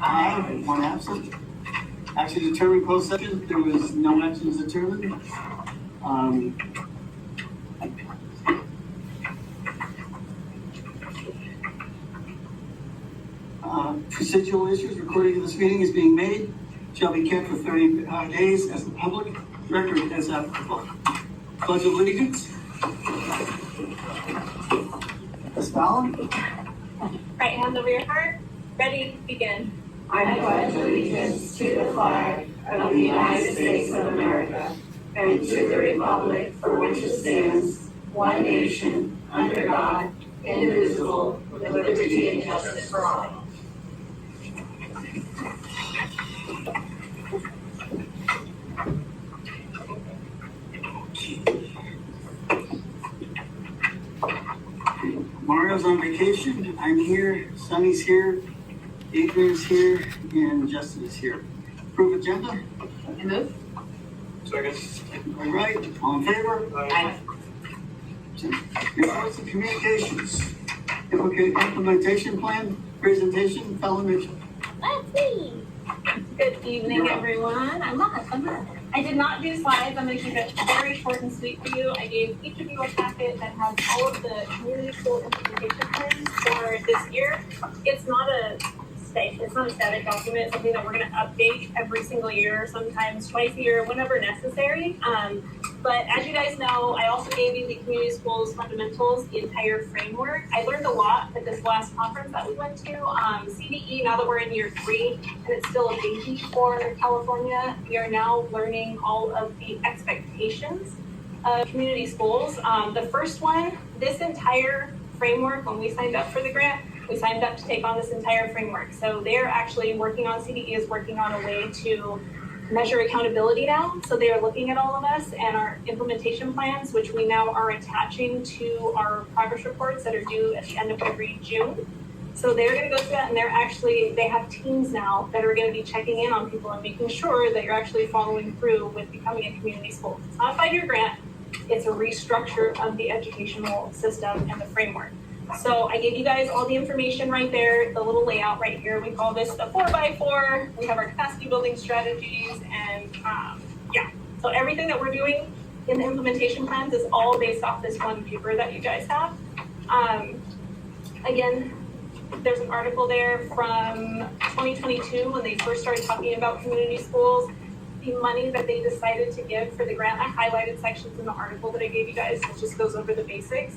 Aye. One absent. Action to determine closed session. There was no actions determined. Procedural issues. Recording of this meeting is being made. Shall be kept for 30 days as the public record as applicable. Pledge of allegiance. Ms. Fallon. Right hand over your heart. Ready, begin. I pledge allegiance to the flag of the United States of America and to the republic for which it stands, one nation, under God, indivisible, with liberty and justice for all. Mario's on vacation. I'm here. Sunny's here. Adrian's here. And Justin is here. Approve agenda? Move. Second. All right. All in favor? Aye. Reports and communications. Implementation plan presentation. Fellow Mitchell. Let's see. Good evening, everyone. I'm not. I did not do slides. I'm going to keep it very short and sweet for you. I gave each of you a packet that has all of the community school implementation plans for this year. It's not a static document. It's something that we're going to update every single year, sometimes twice a year, whenever necessary. But as you guys know, I also gave you the community schools fundamentals, the entire framework. I learned a lot at this last conference that we went to. CDE, now that we're in year 3, and it's still a baby for California, we are now learning all of the expectations of community schools. The first one, this entire framework, when we signed up for the grant, we signed up to take on this entire framework. So they're actually working on, CDE is working on a way to measure accountability now. So they are looking at all of us and our implementation plans, which we now are attaching to our progress reports that are due at the end of every June. So they're going to go through that, and they have teams now that are going to be checking in on people and making sure that you're actually following through with becoming a community school. It's not a 5-year grant, it's a restructure of the educational system and the framework. So I gave you guys all the information right there, the little layout right here. We call this the 4x4. We have our capacity building strategies, and so everything that we're doing in the implementation plans is all based off this one paper that you guys have. Again, there's an article there from 2022 when they first started talking about community schools. The money that they decided to give for the grant, I highlighted sections in the article that I gave you guys, which just goes over the basics.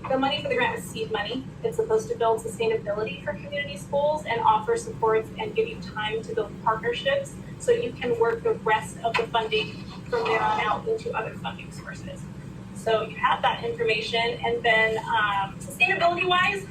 The money for the grant was seed money. It's supposed to build sustainability for community schools and offer supports and give you time to build partnerships so you can work the rest of the funding from there on out into other funding sources. So you have that information. And then sustainability-wise,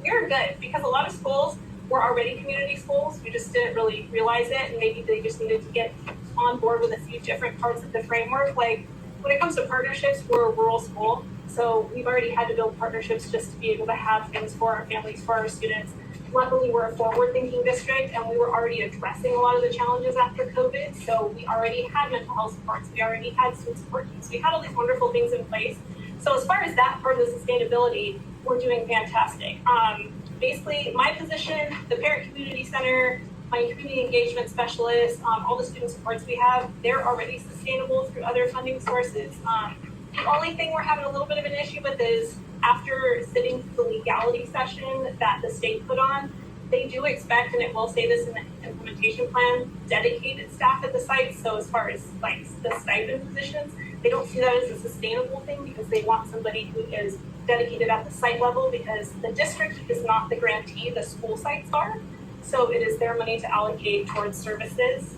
you're good because a lot of schools were already community schools. We just didn't really realize it, and maybe they just needed to get on board with a few different parts of the framework. Like when it comes to partnerships, we're a rural school. So we've already had to build partnerships just to be able to have things for our families, for our students. Luckily, we're a forward-thinking district, and we were already addressing a lot of the challenges after COVID. So we already had mental health supports. We already had student support teams. We had all these wonderful things in place. So as far as that part of the sustainability, we're doing fantastic. Basically, my position, the Parent Community Center, my community engagement specialist, all the student supports we have, they're already sustainable through other funding sources. The only thing we're having a little bit of an issue with is after sitting through the legality session that the state put on, they do expect, and it will say this in the implementation plan, dedicated staff at the site. So as far as like the stipend positions, they don't see that as a sustainable thing because they want somebody who is dedicated at the site level because the district is not the grantee, the school sites are. So it is their money to allocate towards services.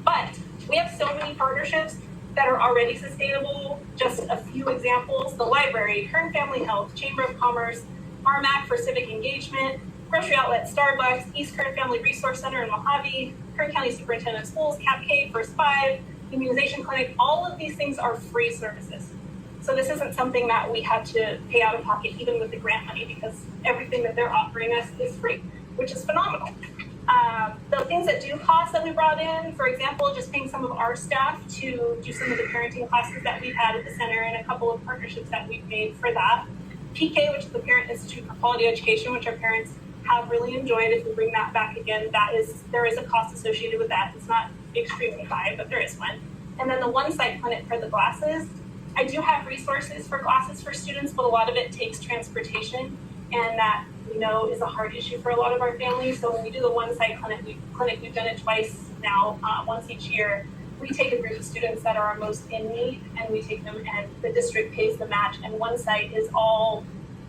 But we have so many partnerships that are already sustainable. Just a few examples: the library, Kern Family Health, Chamber of Commerce, RMAC for civic engagement, grocery outlet, Starbucks, East Kern Family Resource Center in Mojave, Kern County Superintendent of Schools, CAP-K, First 5, Immunization Clinic. All of these things are free services. So this isn't something that we had to pay out of pocket, even with the grant money, because everything that they're offering us is free, which is phenomenal. The things that do cost that we brought in, for example, just paying some of our staff to do some of the parenting classes that we've had at the center and a couple of partnerships that we've made for that. PK, which is the Parent Institute for Quality Education, which our parents have really enjoyed. If we bring that back again, there is a cost associated with that. It's not extremely high, but there is one. And then the one-site clinic for the glasses. I do have resources for glasses for students, but a lot of it takes transportation, and that we know is a hard issue for a lot of our families. So when we do the one-site clinic, we've done it twice now, once each year. We take a group of students that are most in need, and we take them, and the district pays the match. And one site is all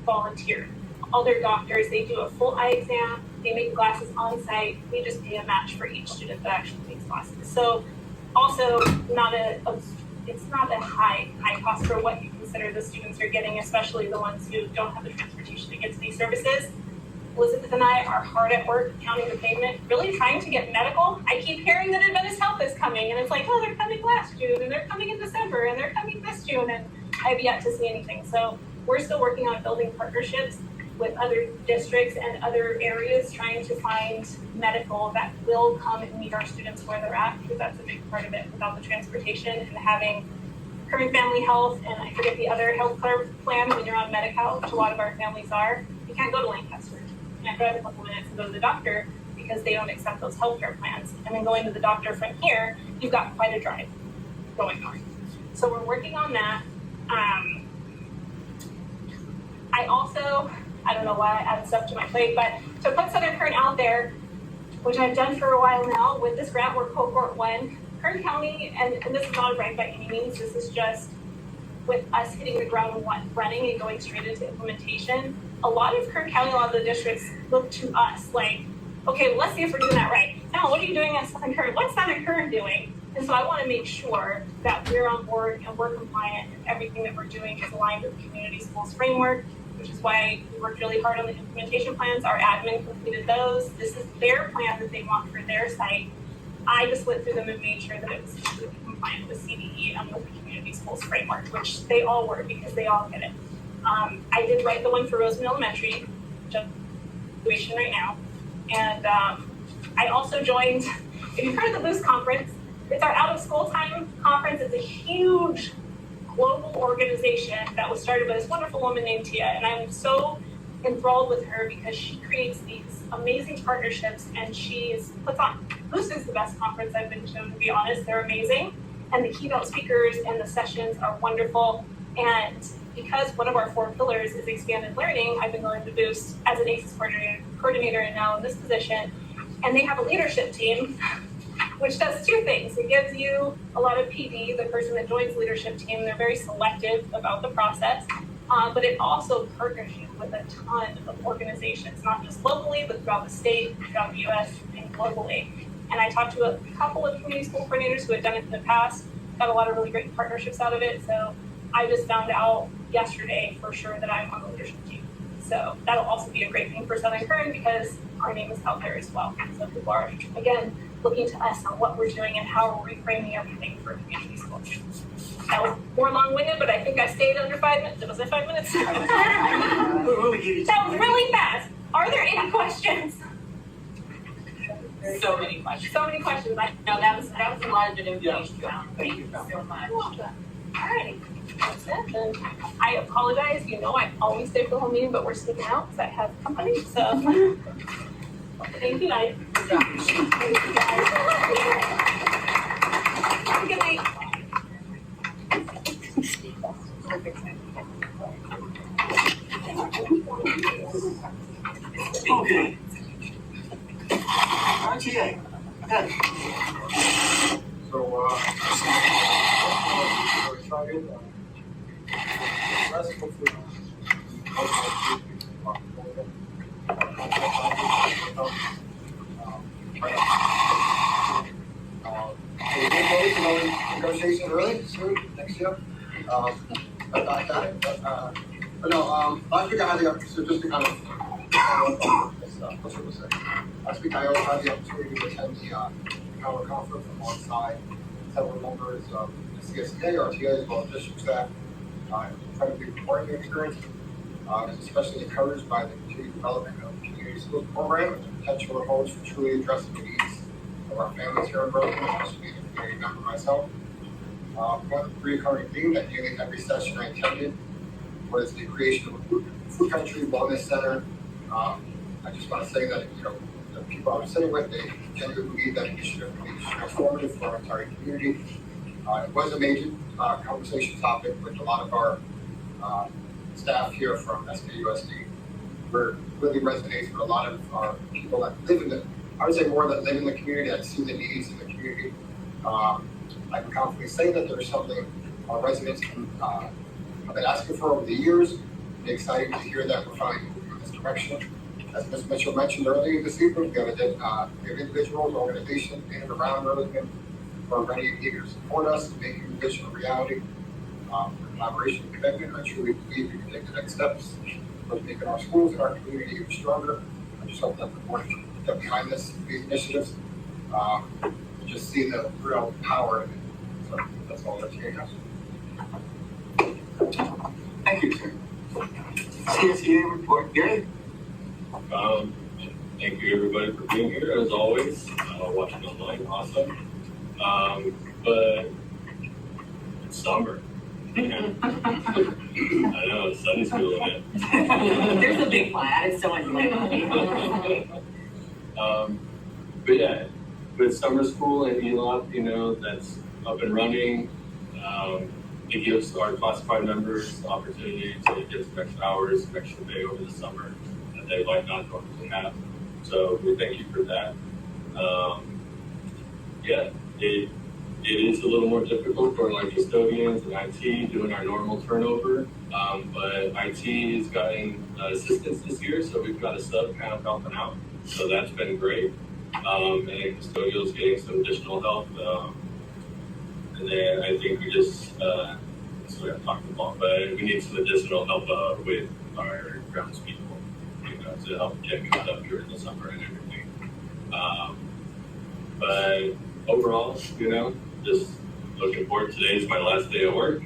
volunteer. All their doctors, they do a full eye exam, they make glasses on site. We just pay a match for each student that actually makes glasses. So also it's not a high cost for what you consider the students are getting, especially the ones who don't have the transportation to get to these services. Elizabeth and I are hard at work counting the pavement, really trying to get medical. I keep hearing that Adventist Health is coming, and it's like, oh, they're coming last June, and they're coming in December, and they're coming this June, and I have yet to see anything. So we're still working on building partnerships with other districts and other areas, trying to find medical that will come and meet our students where they're at, because that's a big part of it. Without the transportation and having current family health, and I forget the other health care plan when you're on Medi-Cal, which a lot of our families are, you can't go to Lancaster. You can't drive a couple minutes and go to the doctor because they don't accept those healthcare plans. And then going to the doctor from here, you've got quite a drive going on. So we're working on that. I don't know why I added stuff to my plate, but to put Southern Kern out there, which I've done for a while now, with this grant, we're cohort 1. Kern County, and this is not a brag by any means, this is just with us hitting the ground running and going straight into implementation. A lot of Kern County, a lot of the districts look to us like, okay, well, let's see if we're doing that right. Now, what are you doing at Southern Kern? What's Southern Kern doing? And so I want to make sure that we're on board and we're compliant, and everything that we're doing is aligned with the community schools framework, which is why we worked really hard on the implementation plans. Our admin completed those. This is their plan that they want for their site. I just went through them and made sure that it was completely compliant with CDE and with the community schools framework, which they all were, because they all get it. I did write the one for Roseman Elementary, just situation right now. And I also joined, if you've heard of the Boost Conference, it's our out of school time conference. It's a huge global organization that was started by this wonderful woman named Tia. And I'm so enthralled with her because she creates these amazing partnerships, and puts on. Boost is the best conference I've been to be honest. They're amazing. And the keynote speakers and the sessions are wonderful. And because one of our 4 pillars is expanded learning, I've been going to Boost as an ACES coordinator and now in this position. And they have a leadership team, which does 2 things. It gives you a lot of PD, the person that joins the leadership team. They're very selective about the process. But it also partners you with a ton of organizations, not just locally, but throughout the state, throughout the US, and globally. And I talked to a couple of community school coordinators who had done it in the past, got a lot of really great partnerships out of it. So I just found out yesterday for sure that I'm on the leadership team. So that'll also be a great thing for Southern Kern, because our name is out there as well. So people are, again, looking to us on what we're doing and how we're reframing everything for community schools. That was more long-winded, but I think I stayed under 5 minutes. Was it 5 minutes? That was really fast. Are there any questions? So many questions. So many questions. No, that was a lot of good information. Yeah. Thank you so much. All right. That's it. Then I apologize. I always stay for the whole meeting, but we're sneaking out because I have company. So thank you, guys. Have a good night. Okay. RTA. Ed. So, excited. Let's hopefully. We'll go to negotiation early, soon, next year. But no, last week I had the opportunity, so just to kind of, what's it say? Last week I also had the opportunity to attend the Power Conference alongside several members of the CSTA, RTA, as well as district staff. Incredibly important experience. I was especially encouraged by the continued development of the community schools program and the potential it holds for truly addressing the needs of our families here in Brooklyn, especially being a community member myself. One recurring theme that nearly every session I attended was the creation of a food country wellness center I just want to say that, the people I'm sitting with, they genuinely believe that initiative will be transformative for our entire community. It was a major conversation topic with a lot of our staff here from SKUSD. Where it really resonates with a lot of our people that live in I would say more that live in the community, that see the needs in the community. I can confidently say that there's something our residents have been asking for over the years. I'm excited to hear that we're finally moving in this direction. As Ms. Mitchell mentioned earlier this evening, we have individuals, organizations in and around Burlington who are ready and eager to support us, making the vision a reality. Collaboration and commitment, I truly believe we can take the next steps for making our schools and our community even stronger. I just hope that the board can get behind these initiatives, and just see the real power in it. So that's all that's here. Thank you, sir. CSEA report, Gary? Thank you everybody for being here as always, watching online, awesome. But it's summer. I know, it's sunny school in it. There's a big plan, it's so much money. But yeah, with summer school and ELOP, that's up and running. It gives our classified members the opportunity to get some extra hours, some extra day over the summer that they might not normally have. So we thank you for that. It is a little more difficult for like custodians and IT doing our normal turnover, but IT has gotten assistance this year, so we've got a sub kind of helping out. So that's been great. And then custodials getting some additional help. And then I think we just, that's what I talked about, but we need some additional help with our grounds people, to help get caught up during the summer and everything. But overall, just looking forward. Today's my last day of work.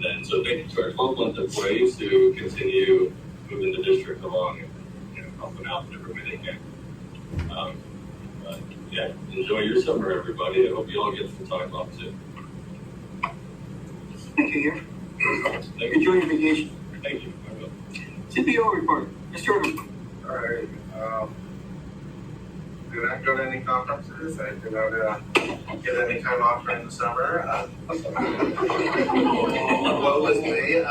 And so thank you to our 12-month employees who continue moving the district along and helping out whenever they can. But yeah, enjoy your summer, everybody. I hope you all get some time off too. Thank you, Gary. Thank you. Enjoy your vacation. Thank you. I will. CPO report, Mr. Irvin. All right. Did not go to any conferences. I did not get any time off during the summer. What was me?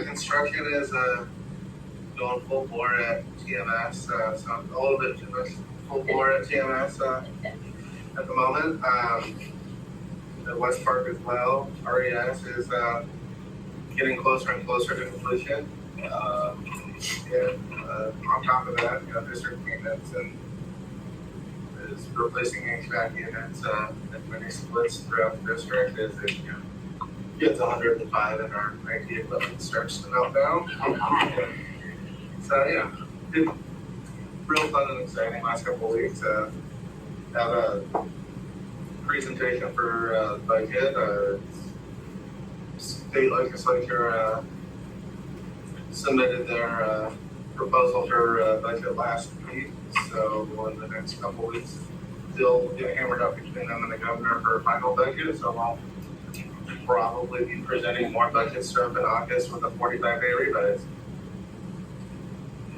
Construction is going full bore at TMS, so a little bit too much full bore at TMS at the moment. The West Park as well. RES is getting closer and closer to completion. On top of that, district maintenance and is replacing HVAC units and many splits throughout the district as it gets 105 and our IT equipment starts to melt down. So it's real fun and exciting last couple of weeks. Have a presentation for budget. State legislature submitted their proposal for budget last week, so in the next couple of weeks they'll get hammered up between them and the governor for a final budget. So we'll probably be presenting more budget stuff in August with a 45-day rebate.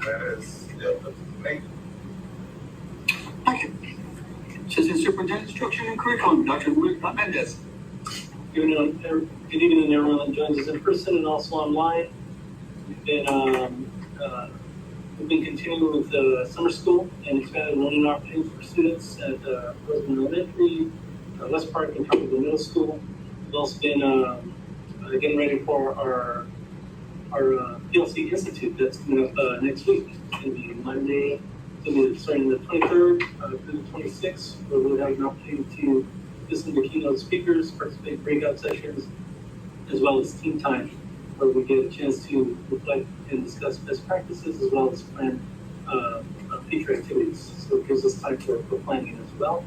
That is it for me. Thank you. Assistant Superintendent Instruction and Curriculum, Dr. Mendez. Good evening, everyone that joins us in person and also online. We've been continuing with the summer school and expanded learning opportunities for students at Roseman Elementary, West Park, and Tropical Middle School. We've also been getting ready for our PLC Institute that's coming up next week. It's going to be Monday, it's going to be starting the 23rd through the 26th, where we'll have an opportunity to listen to keynote speakers, participate in breakout sessions, as well as team time, where we get a chance to reflect and discuss best practices as well as plan future activities. So it gives us time for planning as well.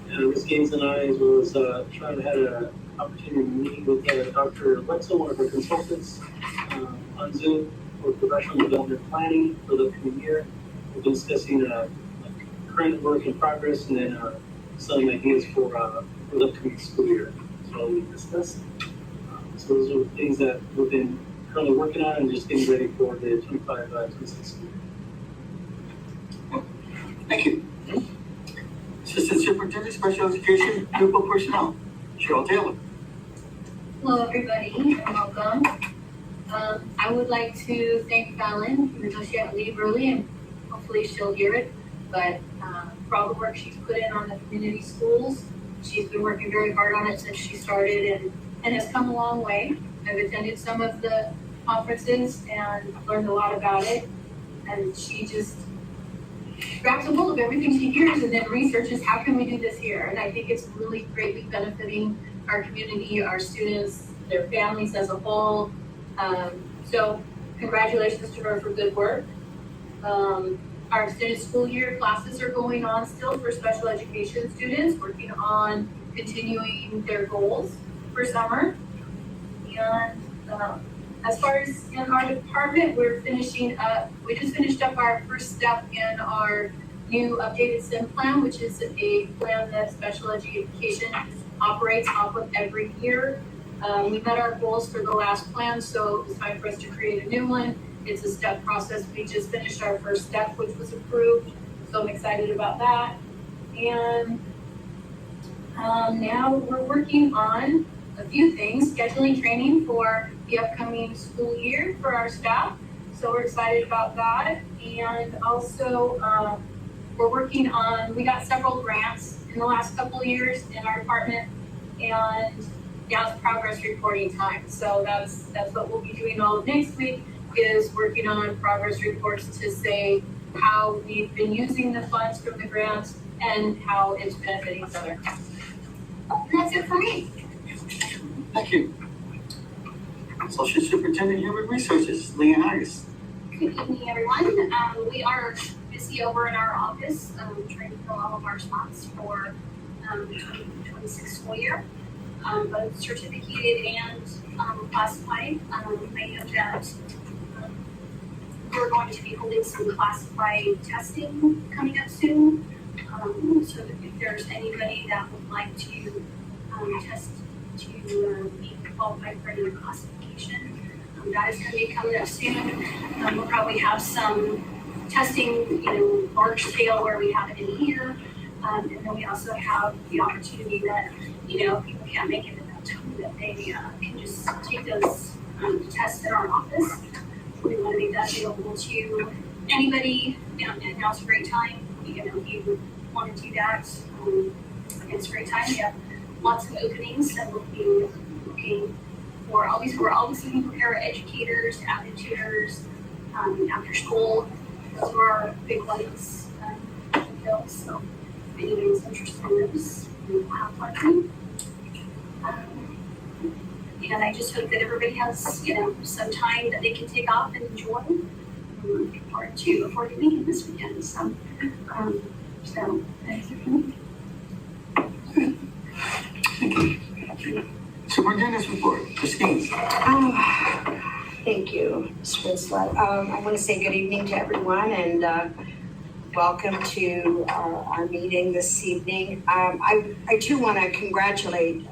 And Ms. Gaines and I, as well as Sean, had an opportunity to meet with Dr. Wetzel, one of our consultants, on Zoom for professional development planning for the coming year. We've been discussing current work in progress and then some ideas for the upcoming school year. So we discussed. So those are things that we've been currently working on and just getting ready for the 25-26 school year. Thank you. Assistant Superintendent, Special Education, Pupil Personnel, Cheryl Taylor. Hello, everybody, and welcome. I would like to thank Fallon, even though she had to leave early, and hopefully she'll hear it, but for all the work she's put in on the community schools. She's been working very hard on it since she started and has come a long way. I've attended some of the conferences and learned a lot about it, and she just grabs a hold of everything she hears and then researches how can we do this here. And I think it's really greatly benefiting our community, our students, their families as a whole. So congratulations to her for good work. Our extended school year classes are going on still for special education students, working on continuing their goals for summer. And as far as in our department, we just finished up our first step in our new updated SIM plan, which is a plan that special education operates off of every year. We met our goals for the last plan, so it's time for us to create a new one. It's a step process. We just finished our first step, which was approved, so I'm excited about that. And now we're working on a few things, scheduling training for the upcoming school year for our staff. So we're excited about that. And also we're working on, we got several grants in the last couple of years in our department, and now it's progress reporting time. So that's what we'll be doing all of next week, is working on progress reports to say how we've been using the funds from the grants and how it's benefiting other. And that's it for me. Thank you. Associate Superintendent Human Resources, Leanne Harris. Good evening, everyone. We are busy over in our office trying to fill all of our spots for the 2026 school year, both certificated and classified. I know that we're going to be holding some classified testing coming up soon. So that if there's anybody that would like to test to be qualified for any classification, that is going to be coming up soon. We'll probably have some testing, large scale where we have it in here. And then we also have the opportunity that, if people can't make it at that time, that they can just take those tests in our office. We want to make that available to anybody. And now's a great time. If you want to do that, it's a great time. We have lots of openings, and we'll be looking for we're always looking for paraeducators, avid tutors, after school. Those are our big ones to fill. So if anybody's interested in those, we'll have plenty. And I just hope that everybody has, some time that they can take off and enjoy. I'm looking forward to meeting this weekend. So that's it for me. Thank you. Superintendent's report, Skusd. Thank you, Ms. Winslet. I want to say good evening to everyone and welcome to our meeting this evening. I too want to congratulate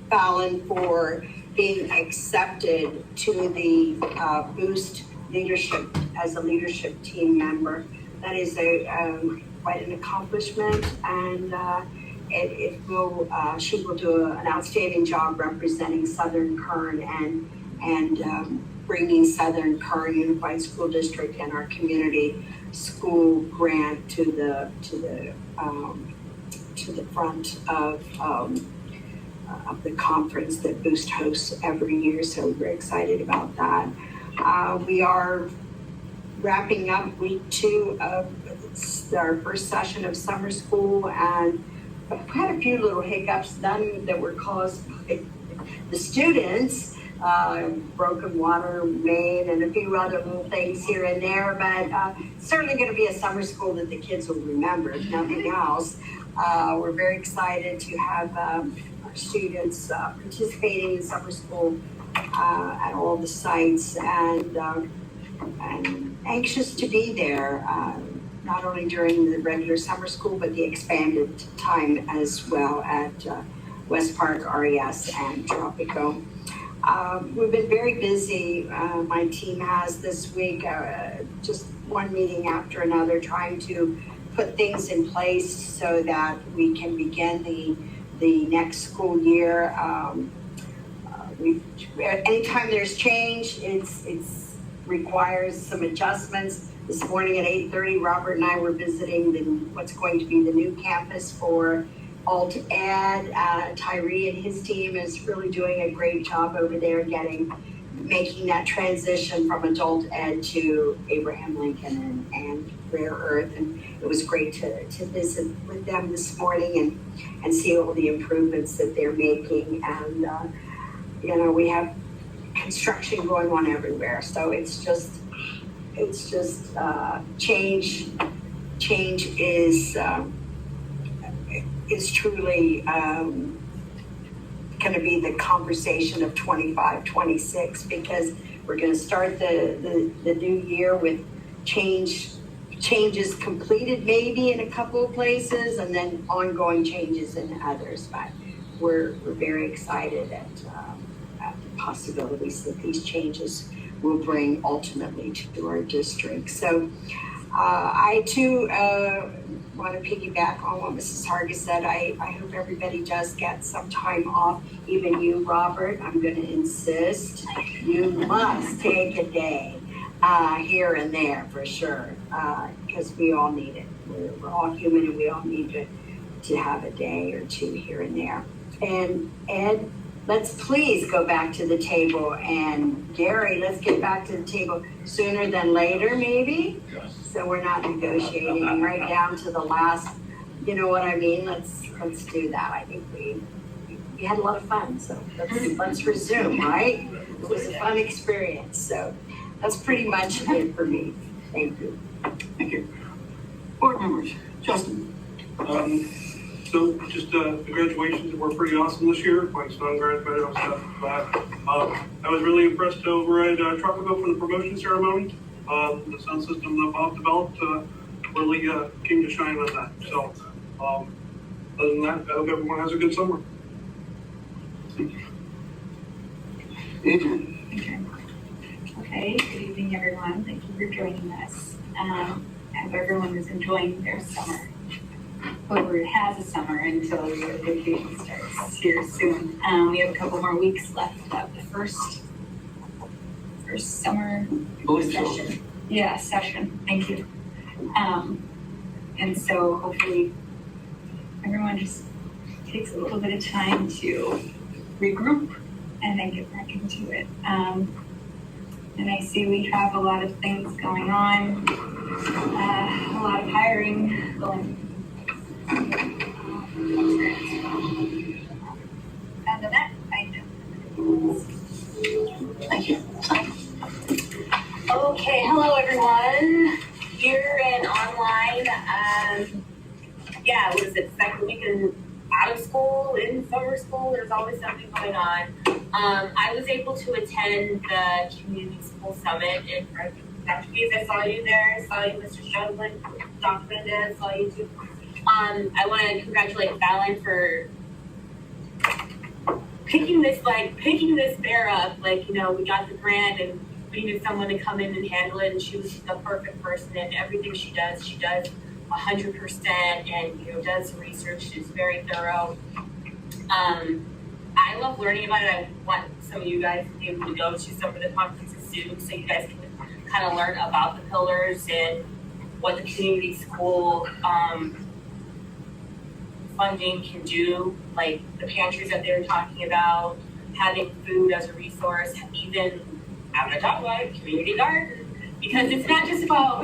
Fallon for being accepted to the Skusd leadership as a leadership team member. That is quite an accomplishment, and she will do an outstanding job representing Southern Kern and bringing Southern Kern Unified School District and our community school grant to the front of of the conference that Boost hosts every year, so we're excited about that. We are wrapping up week 2 of our first session of summer school, and I've had a few little hiccups, none that were caused by the students, broken water main and a few other little things here and there, but certainly going to be a summer school that the kids will remember, if nothing else. We're very excited to have our students participating in summer school at all the sites, and anxious to be there, not only during the regular summer school, but the expanded time as well at West Park, RES, and Tropico. We've been very busy. My team has this week, just one meeting after another, trying to put things in place so that we can begin the next school year. Anytime there's change, it's requires some adjustments. This morning at 8:30, Robert and I were visiting what's going to be the new campus for Alt Ed. Tyree and his team is really doing a great job over there making that transition from adult ed to Abraham Lincoln and Rare Earth. And it was great to visit with them this morning and see all the improvements that they're making. And, we have construction going on everywhere. So it's just change is truly going to be the conversation of 25, 26, because we're going to start the new year with changes completed maybe in a couple of places, and then ongoing changes in others. But we're very excited at the possibilities that these changes will bring ultimately to our district. So I too want to piggyback on what Mrs. Hargis said. I hope everybody does get some time off. Even you, Robert, I'm going to insist you must take a day here and there for sure, because we all need it. We're all human, and we all need to have a day or two here and there. And Ed, let's please go back to the table, and Gary, let's get back to the table sooner than later, maybe. Yes. So we're not negotiating right down to the last, you know what I mean? Let's do that. I think we had a lot of fun, so let's resume, right? It was a fun experience. So that's pretty much it for me. Thank you. Thank you. Board members, Justin. So just the graduations were pretty awesome this year. My son graduated, I was happy for that. I was really impressed over at Tropico for the promotion ceremony. The sound system that Bob developed really came to shine on that. So other than that, I hope everyone has a good summer. Adrian. Okay, good evening, everyone. Thank you for joining us. I hope everyone is enjoying their summer. Whoever has a summer until your vacation starts here soon. We have a couple more weeks left of the first summer session. Yeah, session. Thank you. And so hopefully everyone just takes a little bit of time to regroup and then get back into it. And I see we have a lot of things going on, a lot of hiring going. And that I know. Thank you. Okay, hello everyone. Here and online. What is it? Second week out of school, in summer school. There's always something going on. I was able to attend the Community School Summit, and Dr. Keys, I saw you there. I saw you, Mr. Shudlin, Dr. Mendez, saw you too. I want to congratulate Fallon for picking this bear up. We got the grant and we needed someone to come in and handle it, and she was the perfect person. And everything she does 100%, and does research. She's very thorough. I love learning about it. I want some of you guys to be able to go to some of the conferences soon, so you guys can kind of learn about the pillars and what the community school funding can do, like the pantries that they were talking about, having food as a resource, even having a talk about it, community garden, because it's not just about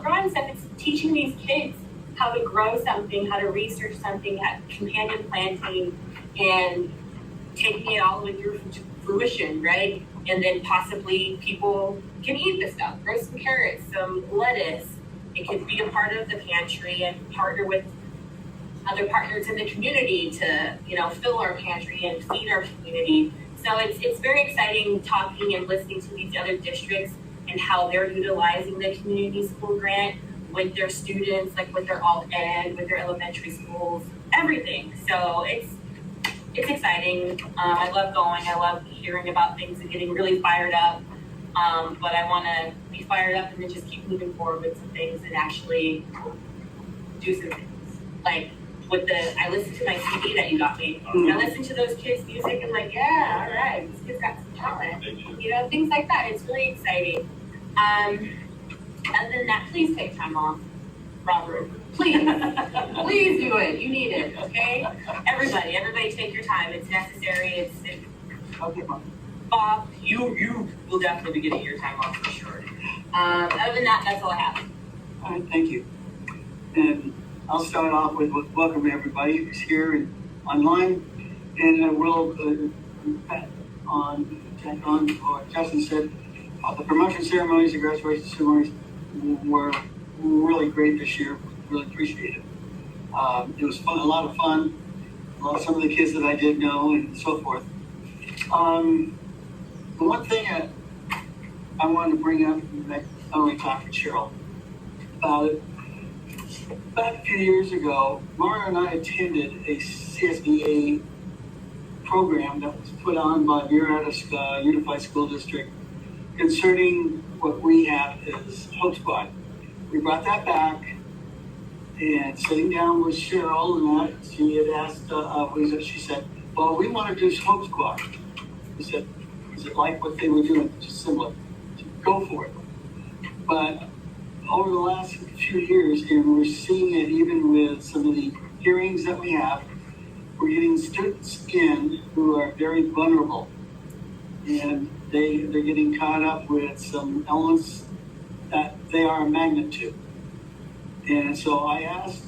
growing stuff, it's teaching these kids how to grow something, how to research something, companion planting, and taking it all the way through to fruition, right? And then possibly people can eat this stuff, grow some carrots, some lettuce. It could be a part of the pantry and partner with other partners in the community to, fill our pantry and feed our community. So it's very exciting talking and listening to these other districts and how they're utilizing the community school grant with their students, like with their alt ed, with their elementary schools, everything. So it's exciting. I love going. I love hearing about things and getting really fired up. But I want to be fired up and then just keep moving forward with some things and actually do some things. Like I listened to my CD that you got me. I listened to those kids' music and like, yeah, all right, these kids got some talent. Things like that. It's really exciting. Other than that, please take time off, Robert. Please do it. You need it, okay? Everybody take your time. It's necessary. Okay, Mom. Bob, you will definitely be getting your time off for sure. Other than that, that's all I have. All right, thank you. And I'll start off with welcome everybody who's here and online. And I will on what Justin said, the promotion ceremonies and graduation ceremonies were really great this year. Really appreciate it. It was fun, a lot of fun. Some of the kids that I did know and so forth. The one thing I wanted to bring up, I only talked to Cheryl about it. About a few years ago, Mara and I attended a CSBA program that was put on by Murrieta Unified School District concerning what we have as Hope Squad. We brought that back, and sitting down with Cheryl and that, she had asked, she said, well, we want to do Hope Squad. We said, is it like what they were doing? Just similar. Go for it. But over the last few years, and we're seeing it even with some of the hearings that we have, we're getting students in who are very vulnerable. And they're getting caught up with some elements that they are a magnet to. And so I asked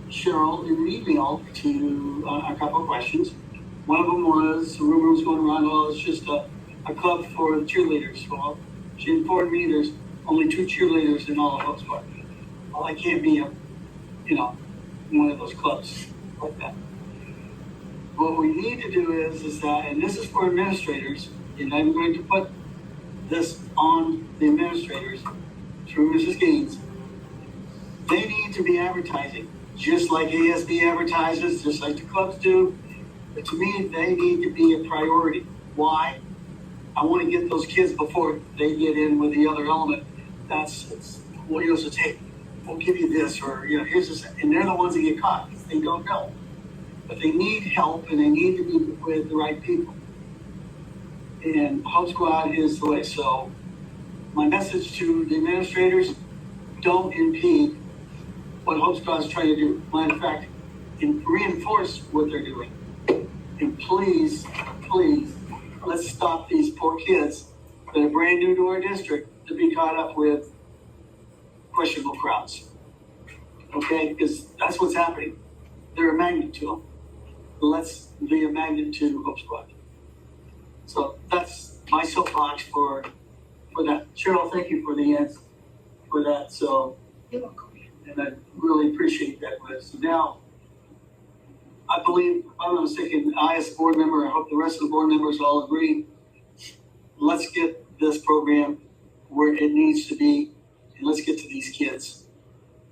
Cheryl in an email to a couple of questions. One of them was, the rumor was going around, well, it's just a club for cheerleaders. Well, she informed me there's only 2 cheerleaders in all of Hope Squad. Well, I can't be one of those clubs like that. What we need to do is that, and this is for administrators, and I'm going to put this on the administrators through Mrs. Gaines. They need to be advertising, just like ASB advertises, just like the clubs do. But to me, they need to be a priority. Why? I want to get those kids before they get in with the other element. That's what you say, hey, we'll give you this, or here's this, and they're the ones that get caught because they don't know. But they need help and they need to be with the right people. And Hope Squad is the way. So my message to the administrators, don't impede what Hope Squad is trying to do. Matter of fact, reinforce what they're doing. And please, let's stop these poor kids that are brand new to our district to be caught up with questionable crowds. Okay? Because that's what's happening. They're a magnet to them. Let's be a magnet to Hope Squad. So that's my soapbox for that. Cheryl, thank you for the answer for that. So, You're welcome. and I really appreciate that. So now, I believe, I'm not mistaken, I as a board member, I hope the rest of the board members all agree, let's get this program where it needs to be, and let's get to these kids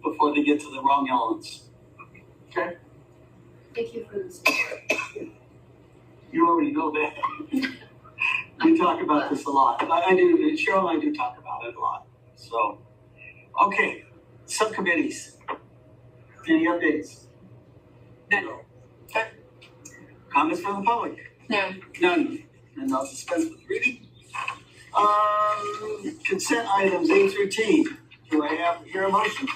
before they get to the wrong elements. Okay? Thank you for the support. You already know that. We talk about this a lot. I do, Cheryl and I do talk about it a lot. So, okay, subcommittees. Any updates? No. Okay. Comments from the public? No. None. And I'll dispense with reading. Consent items A through T. Do I have here a motion?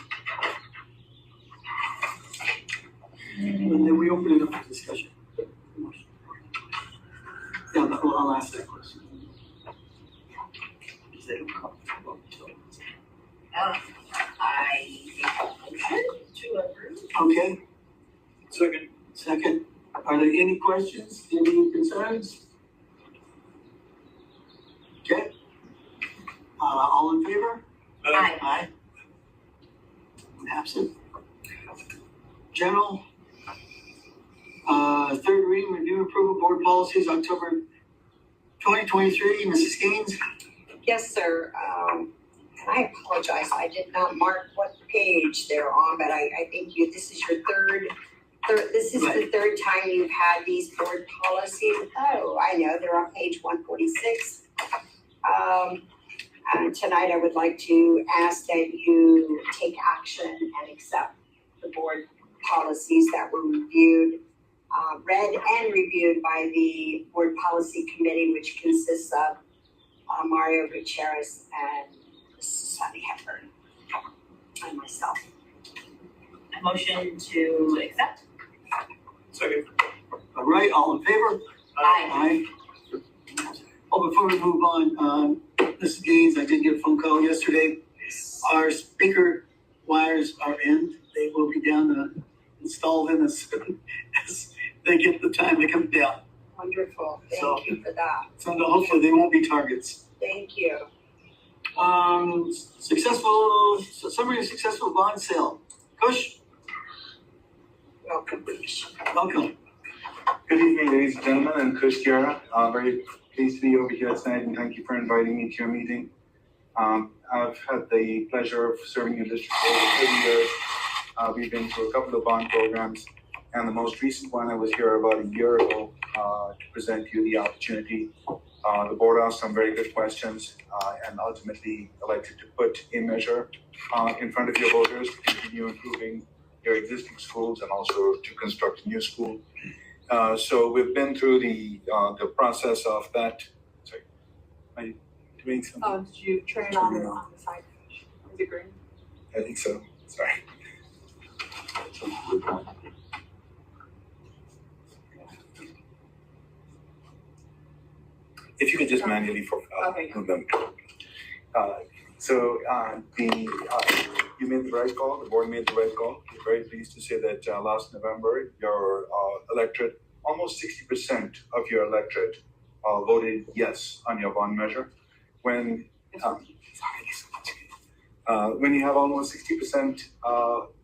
And then we open it up for discussion. Yeah, I'll ask that question. Is that comfortable? I make a motion to approve. Okay, Second. second. Are there any questions, any concerns? Okay. All in favor? Aye. Aye. Absent. General. Third reading, review and approval board policies, October 2023, Mrs. Gaines. Yes, sir. And I apologize, I did not mark what page they're on, but I think this is your this is the third time you've had these board policies. Oh, I know, they're on page 146. And tonight I would like to ask that you take action and accept the board policies that were read and reviewed by the board policy committee, which consists of Mario Gutierrez and Sunny Hepburn and myself. A motion to accept. Second. All right, all in favor? Aye. Aye. Oh, before we move on, Mrs. Gaines, I did get a phone call yesterday. Our speaker wires are in. They will be down to install them as soon as they get the time to come down. Wonderful, So- thank you for that. So hopefully they won't be targets. Thank you. Summary of successful bond sale. Kush, Welcome, Bruce. welcome. Good evening, ladies and gentlemen. I'm Skusd very pleased to be over here tonight, and thank you for inviting me to your meeting. I've had the pleasure of serving in district for over 30 years. We've been through a couple of bond programs, and the most recent one I was here about a year ago to present you the opportunity. The board asked some very good questions, and ultimately elected to put a measure in front of your voters to continue improving your existing schools and also to construct a new school. So we've been through the process of that. Sorry, am I doing something? Did you turn it on the side? Is it green? I think so. Sorry. If you could just manually move them. You made the right call. The board made the right call. We're very pleased to say that last November, your electorate, almost 60% of your electorate voted yes on your bond measure. When you have almost 60%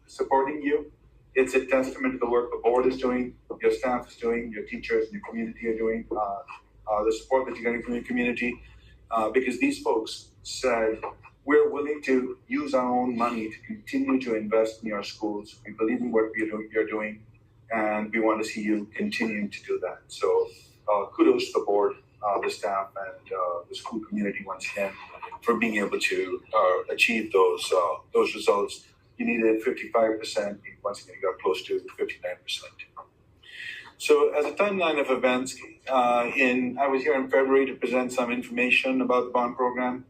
supporting you, it's a testament to the work the board is doing, your staff is doing, your teachers and your community are doing, the support that you're getting from your community, because these folks said, we're willing to use our own money to continue to invest in your schools. We believe in what you're doing, and we want to see you continuing to do that. So kudos to the board, the staff, and the school community once again for being able to achieve those results. You needed 55%. Once again, you got close to 59%. So as a timeline of events, I was here in February to present some information about the bond program.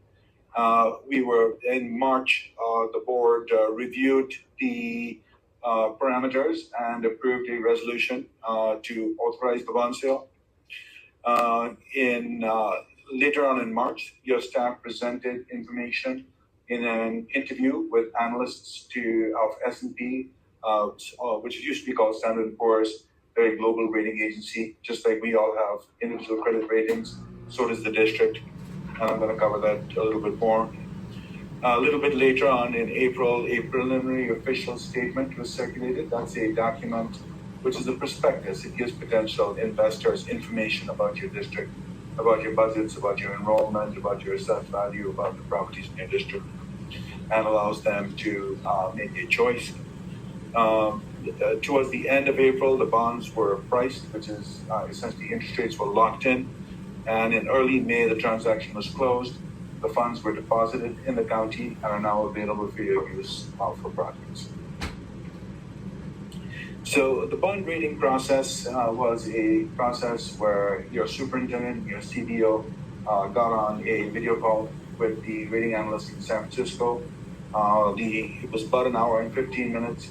We were in March, the board reviewed the parameters and approved a resolution to authorize the bond sale. Later on in March, your staff presented information in an interview with analysts of S&P, which used to be called Standard & Poor's, a global rating agency. Just like we all have individual credit ratings, so does the district. And I'm going to cover that a little bit more. A little bit later on in April, a preliminary official statement was circulated. That's a document which is a prospectus. It gives potential investors information about your district, about your budgets, about your enrollment, about your assessed value, about the properties in your district, and allows them to make a choice. Towards the end of April, the bonds were priced, which is essentially interest rates were locked in. And in early May, the transaction was closed. The funds were deposited in the county and are now available for your use for projects. So the bond rating process was a process where your superintendent, your CDO got on a video call with the rating analyst in San Francisco. It was about an hour and 15 minutes.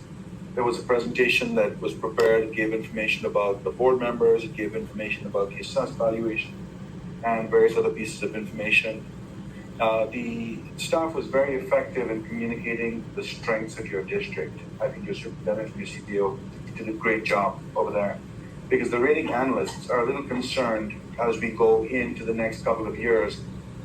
There was a presentation that was prepared. It gave information about the board members. It gave information about the assessed valuation and various other pieces of information. The staff was very effective in communicating the strengths of your district. I think your superintendent and your CPO did a great job over there, because the rating analysts are a little concerned as we go into the next couple of years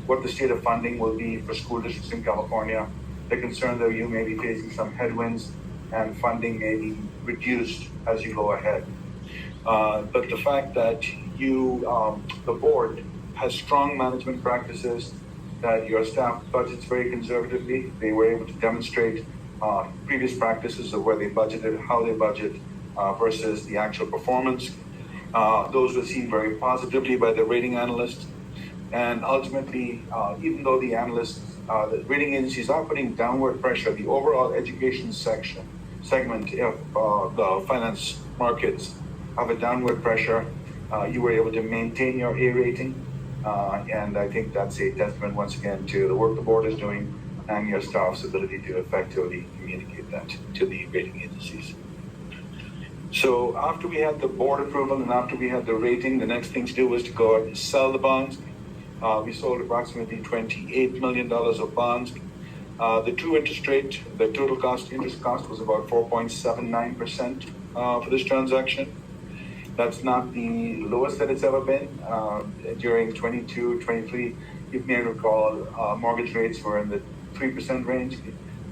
what the state of funding will be for school districts in California. They're concerned that you may be facing some headwinds and funding may be reduced as you go ahead. But the fact that the board has strong management practices, that your staff budgets very conservatively. They were able to demonstrate previous practices of where they budgeted, how they budget versus the actual performance. Those were seen very positively by the rating analysts. And ultimately, even though the analysts, the rating agencies are putting downward pressure, the overall education segment of the finance markets have a downward pressure. You were able to maintain your A rating. And I think that's a testament once again to the work the board is doing and your staff's ability to effectively communicate that to the rating agencies. So after we had the board approval and after we had the rating, the next thing to do was to go out and sell the bonds. We sold approximately $28 million of bonds. The true interest rate, the total interest cost was about 4.79% for this transaction. That's not the lowest that it's ever been. During 22, 23, you may recall mortgage rates were in the 3% range.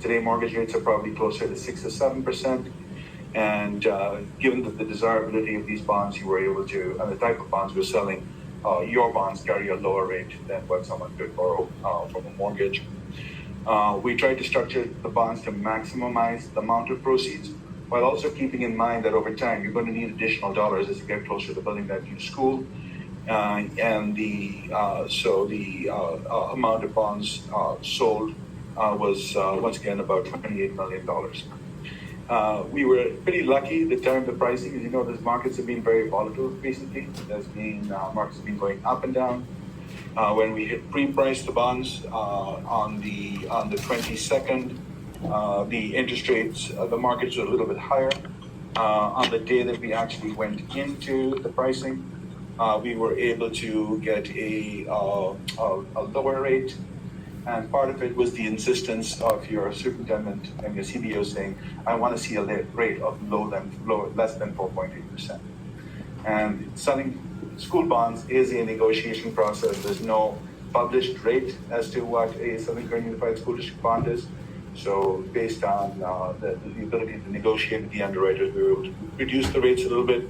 Today, mortgage rates are probably closer to 6 or 7%. And given the desirability of these bonds, you were able to, and the type of bonds we're selling, your bonds carry a lower rate than what someone could borrow from a mortgage. We tried to structure the bonds to maximize the amount of proceeds, while also keeping in mind that over time you're going to need additional dollars as you get closer to building that new school. And the amount of bonds sold was once again about $28 million. We were pretty lucky the time the pricing, as you know, those markets have been very volatile recently. There's been markets have been going up and down. When we hit pre-priced the bonds on the 22nd, the interest rates, the markets were a little bit higher. On the day that we actually went into the pricing, we were able to get a lower rate. And part of it was the insistence of your superintendent and your CBO saying, I want to see a rate of less than 4.8%. And selling school bonds is a negotiation process. There's no published rate as to what a Southern California Unified School District bond is. So based on the ability to negotiate with the underwriters, we were able to reduce the rates a little bit.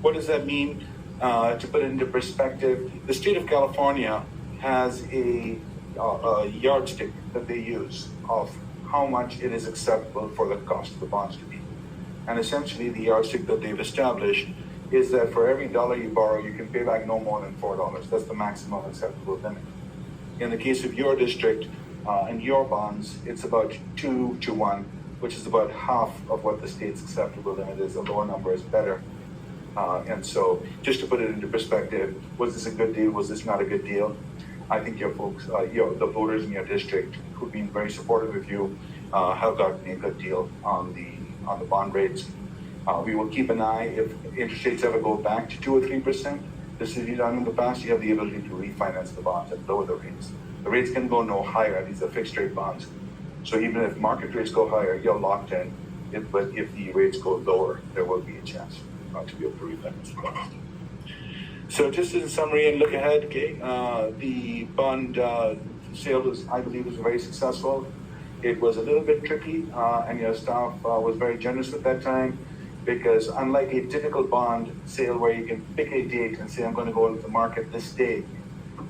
What does that mean? To put it into perspective, the state of California has a yardstick that they use of how much it is acceptable for the cost of the bonds to be. And essentially the yardstick that they've established is that for every dollar you borrow, you can pay back no more than $4. That's the maximum acceptable limit. In the case of your district and your bonds, it's about 2 to 1, which is about half of what the state's acceptable limit is. The lower number is better. And so just to put it into perspective, was this a good deal? Was this not a good deal? I think your folks, the voters in your district who've been very supportive of you have gotten a good deal on the bond rates. We will keep an eye if interest rates ever go back to 2 or 3%. This has been done in the past. You have the ability to refinance the bonds and lower the rates. The rates can go no higher. These are fixed rate bonds. So even if market rates go higher, you're locked in. But if the rates go lower, there will be a chance to be able to refinance the bonds. So just in summary and look ahead, okay, the bond sale was, I believe, was very successful. It was a little bit tricky, and your staff was very generous at that time, because unlike a typical bond sale where you can pick a date and say, I'm going to go into the market this day,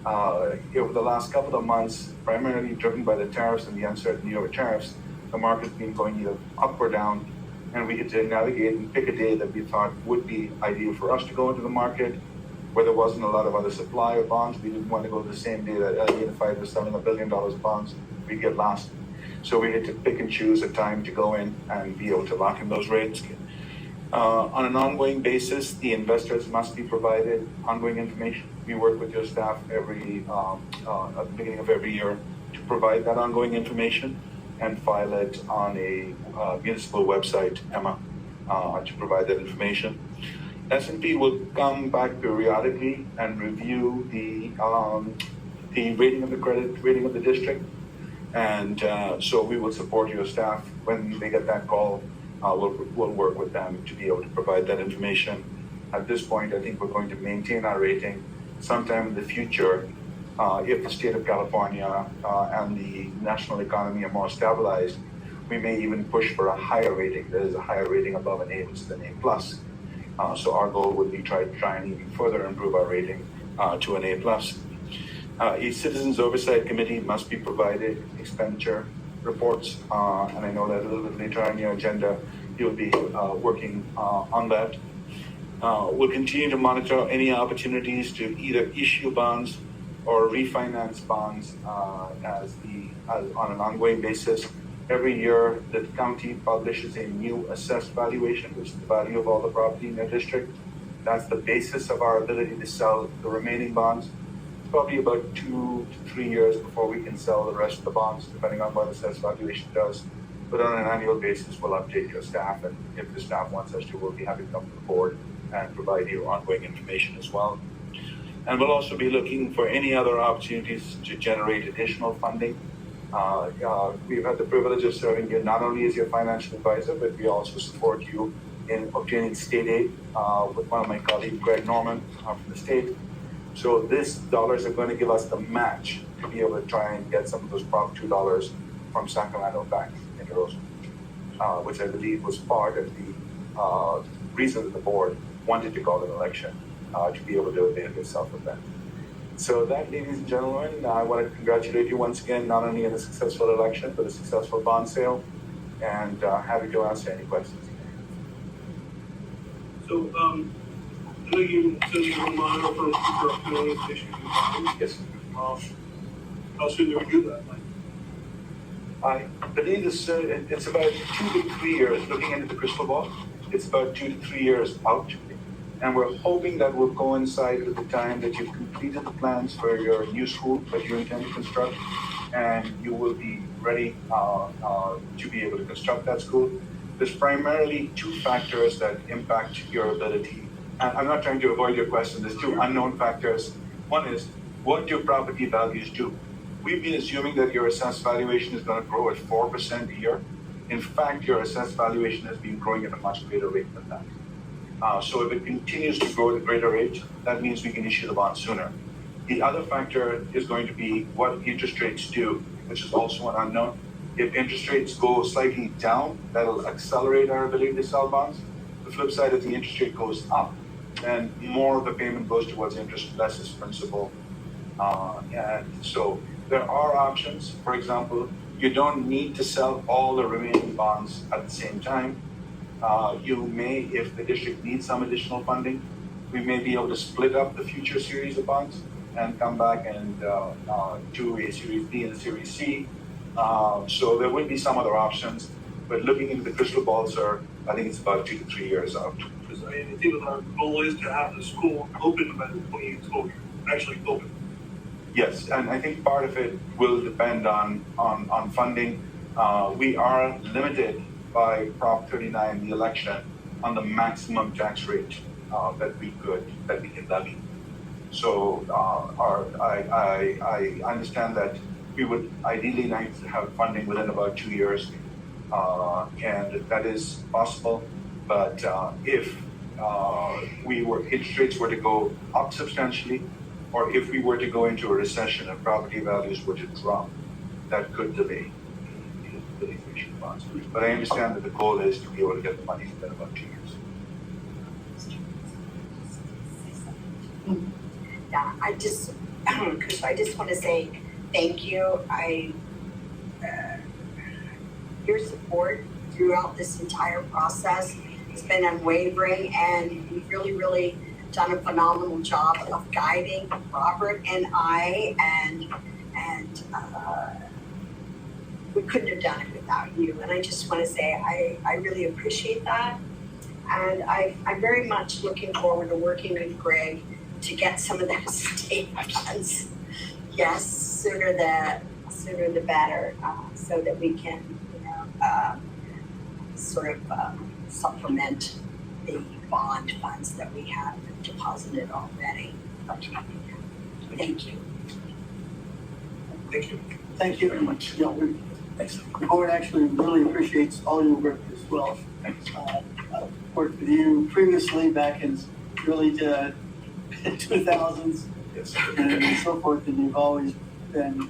over the last couple of months, primarily driven by the tariffs and the uncertainty over tariffs, the market's been going either up or down, and we had to navigate and pick a day that we thought would be ideal for us to go into the market, where there wasn't a lot of other supply of bonds. We didn't want to go the same day that Unified was selling $1 billion of bonds we'd get lost. So we had to pick and choose a time to go in and be able to lock in those rates. On an ongoing basis, the investors must be provided ongoing information. We work with your staff at the beginning of every year to provide that ongoing information. and file it on a municipal website, Emma, to provide that information. S&P will come back periodically and review the rating of the credit rating of the district. And so we will support your staff when they get that call. We'll work with them to be able to provide that information. At this point, I think we're going to maintain our rating. Sometime in the future, if the state of California and the national economy are more stabilized, we may even push for a higher rating. There is a higher rating above an A, which is an A+. So our goal would be try and even further improve our rating to an A+. A Citizens Oversight Committee must be provided expenditure reports, and I know that a little bit later on your agenda, you'll be working on that. We'll continue to monitor any opportunities to either issue bonds or refinance bonds on an ongoing basis. Every year, the county publishes a new assessed valuation, which is the value of all the property in their district. That's the basis of our ability to sell the remaining bonds. It's probably about 2 to 3 years before we can sell the rest of the bonds, depending on what assessed valuation does. But on an annual basis, we'll update your staff, and if the staff wants us to, we'll be happy to come to the board and provide you ongoing information as well. And we'll also be looking for any other opportunities to generate additional funding. We've had the privilege of serving you not only as your financial advisor, but we also support you in obtaining state aid with one of my colleagues, Greg Norman, from the state. So these dollars are going to give us the match to be able to try and get some of those Prop 2 dollars from Sacramento back into Roseland, which I believe was part of the reason that the board wanted to call an election to be able to avail itself of that. So that, ladies and gentlemen, I want to congratulate you once again, not only on a successful election, but a successful bond sale, and happy to answer any questions. So, I know you said you will monitor for fuel issues. Yes. How soon do we do that? I believe it's about 2 to 3 years, looking into the crystal ball, it's about 2 to 3 years out. And we're hoping that will coincide with the time that you've completed the plans for your new school that you intend to construct, and you will be ready to be able to construct that school. There's primarily 2 factors that impact your ability. And I'm not trying to avoid your question. There's 2 unknown factors. One is, what do property values do? We've been assuming that your assessed valuation is going to grow at 4% a year. In fact, your assessed valuation has been growing at a much greater rate than that. So if it continues to grow at a greater rate, that means we can issue the bond sooner. The other factor is going to be what interest rates do, which is also an unknown. If interest rates go slightly down, that'll accelerate our ability to sell bonds. The flip side, if the interest rate goes up, then more of the payment goes towards interest, less is principal. And so there are options. For example, you don't need to sell all the remaining bonds at the same time. You may, if the district needs some additional funding, we may be able to split up the future series of bonds and come back and do a Series B and a Series C. So there will be some other options, but looking into the crystal ball, sir, I think it's about 2 to 3 years out. Because I mean, it seems our goal is to have the school open by the 28th school year, actually open. Yes, and I think part of it will depend on funding. We are limited by Prop 39, the election, on the maximum tax rate that we can levy. So I understand that we would ideally like to have funding within about 2 years, and that is possible. But if interest rates were to go up substantially, or if we were to go into a recession and property values were to drop, that could delay the issue of bonds. But I understand that the goal is to be able to get the money within about 2 years. Yeah, I just want to say thank you. Your support throughout this entire process has been unwavering, and you've really done a phenomenal job of guiding Robert and I, and we couldn't have done it without you. And I just want to say I really appreciate that, and I'm very much looking forward to working with Greg to get some of those state funds. Yes, sooner sooner the better, so that we can, supplement the bond funds that we have deposited already. Thank you. Thank you. Thank you very much. Yeah, the board actually really appreciates all your work as well. Worked with you previously back in early 2000s and so forth, and you've always been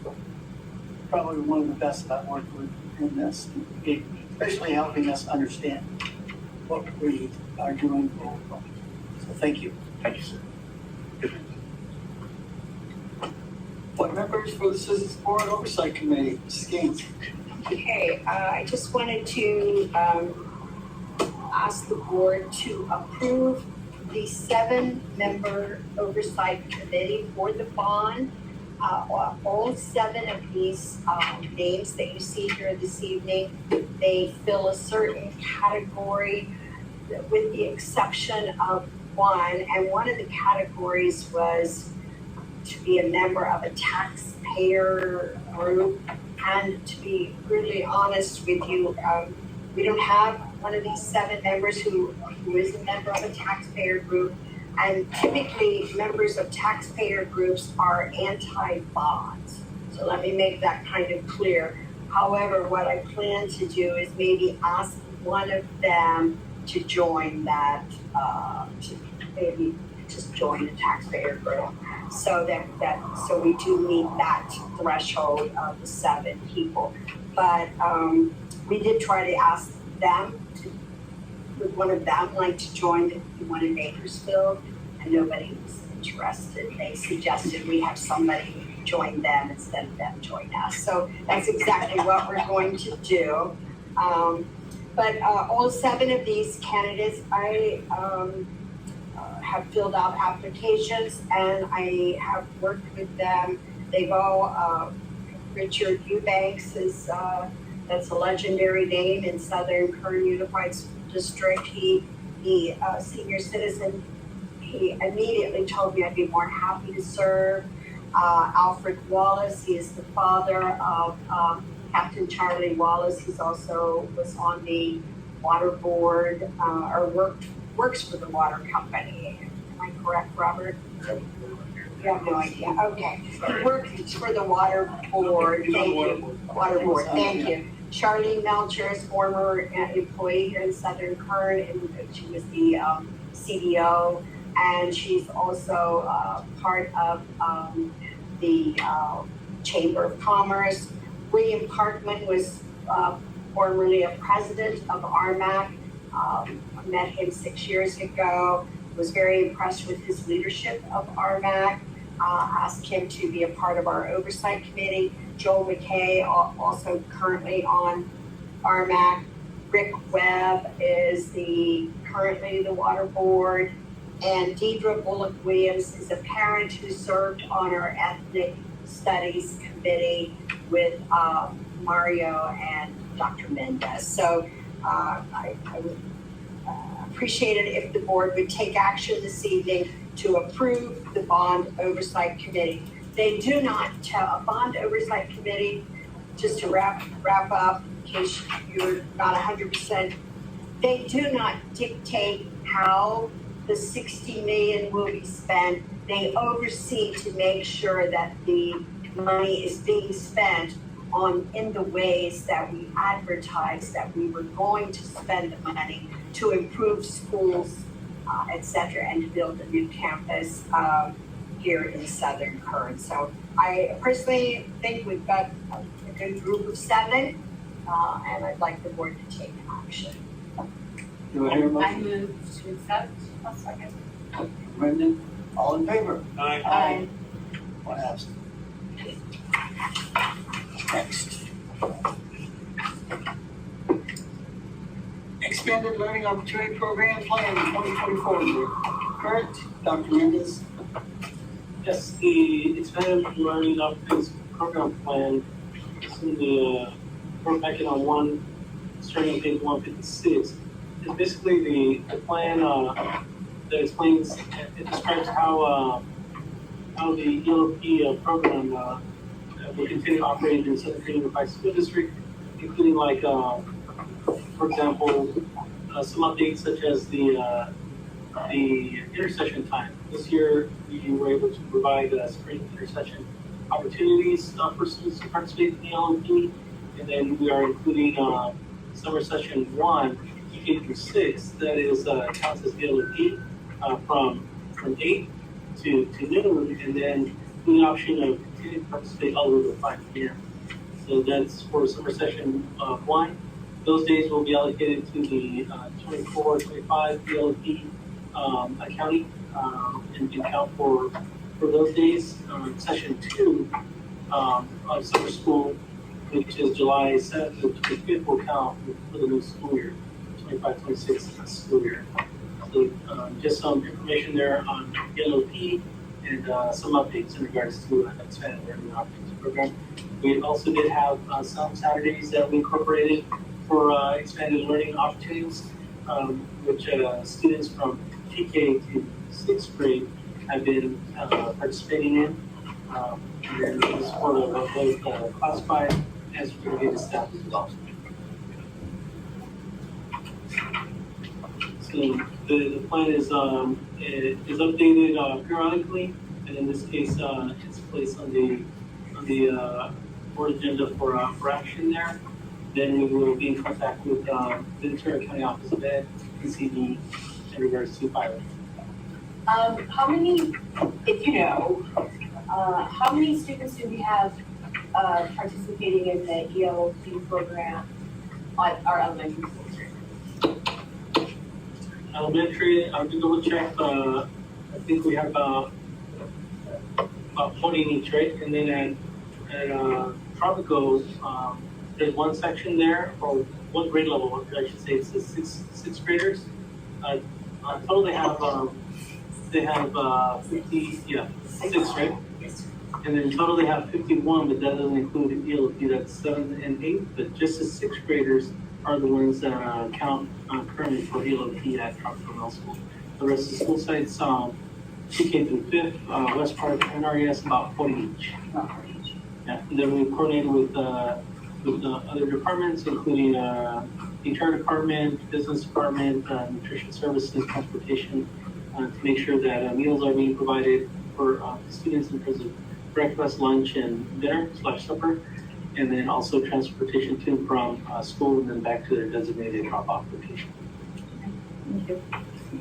probably one of the best I've worked with in this, especially helping us understand what we are doing forward. So thank you. Thank you, sir. Board members for the Citizens Board Oversight Committee, Ms. Gaines. Okay, I just wanted to ask the board to approve the 7-member oversight committee for the bond. All 7 of these names that you see here this evening, they fill a certain category with the exception of one, and one of the categories was to be a member of a taxpayer group. And to be really honest with you, we don't have one of these 7 members who is a member of a taxpayer group. And typically, members of taxpayer groups are anti-bonds. So let me make that kind of clear. However, what I plan to do is maybe ask one of them to join that, to maybe just join a taxpayer group. So so we do meet that threshold of the 7 people. But we did try to ask them would one of them like to join the one in Bakersfield, and nobody was interested. They suggested we have somebody join them instead of them join us. So that's exactly what we're going to do. But all 7 of these candidates, I have filled out applications and I have worked with them. They've all, Richard Eubanks is, that's a legendary name in Southern Kern Unified School District. He senior citizen, he immediately told me I'd be more happy to serve. Alfred Wallace, he is the father of Captain Charlie Wallace. He's also was on the water board, or works for the water company. Am I correct, Robert? You have no idea. Okay. He works for the water board. Thank you. Water board. Thank you. Charlene Melcher is former employee here in Southern Kern, and she was the CDO, and she's also part of the Chamber of Commerce. William Parkman was formerly a president of RMAC. I met him 6 years ago, was very impressed with his leadership of RMAC, asked him to be a part of our oversight committee. Joel McKay, also currently on RMAC. Rick Webb is currently the water board. And Deidre Bullock-Williams is a parent who served on our ethnic studies committee with Mario and Dr. Mendez. So I would appreciate it if the board would take action this evening to approve the bond oversight committee. They do not, a bond oversight committee, just to wrap up in case you're not 100%, they do not dictate how the 60 million will be spent. They oversee to make sure that the money is being spent in the ways that we advertised that we were going to spend the money to improve schools, et cetera, and to build a new campus here in Southern Kern. So I personally think we've got a good group of 7, and I'd like the board to take action. Do I hear a motion? I move to accept. I'll second. Brendan, all in favor? Aye. One absent. Next. Expanded Learning Opportunity Program Plan 2024. Correct, Dr. Mendez? Yes, the expanded learning opportunities program plan is in the board packet on starting on page 156. It's basically the plan that explains, it describes how the ELP program will continue to operate in Southern California Unified School District, including like, for example, some updates such as the intersection time. This year, we were able to provide spring intersection opportunities for students to participate in the LMP, and then we are including summer session 1, K through 6, that is counts as the LMP from 8 to noon, and then the option of continuing to participate all the way to 5 p.m. So that's for summer session 1. Those days will be allocated to the 24-25 DLP accounting and count for those days. Session 2 of summer school, which is July 7th to 25th, will count for the new school year, 25-26 school year. So just some information there on DLP and some updates in regards to expanded learning options program. We also did have some Saturdays that we incorporated for expanded learning opportunities, which students from TK to 6th grade have been participating in. And then in support of both classified and certificated staff as well. So the plan is updated periodically, and in this case, it's placed on the board agenda for action there. Then we will be in contact with the Ventura County Office of Ed and CD in regards to filing. How many, if you know, how many students do we have participating in the ELP program on our elementary school district? Elementary, I'm gonna double check. I think we have about 40 in each, right? And then at Tropico, there's one section there, or one grade level, I should say, it's the sixth graders. Total they have 50, yeah, 6, right? And then total they have 51, but that doesn't include the ELP, that's 7 and 8, but just the 6th graders are the ones that count currently for ELP at Tropico Middle School. The rest of the school sites, TK through 5th, West Park, NRES, about 40 each. Yeah, and then we coordinated with the other departments, including HR department, business department, nutrition services, transportation, to make sure that meals are being provided for students in terms of breakfast, lunch, and dinner/supper, and then also transportation to and from school and then back to their designated drop-off location. Thank you.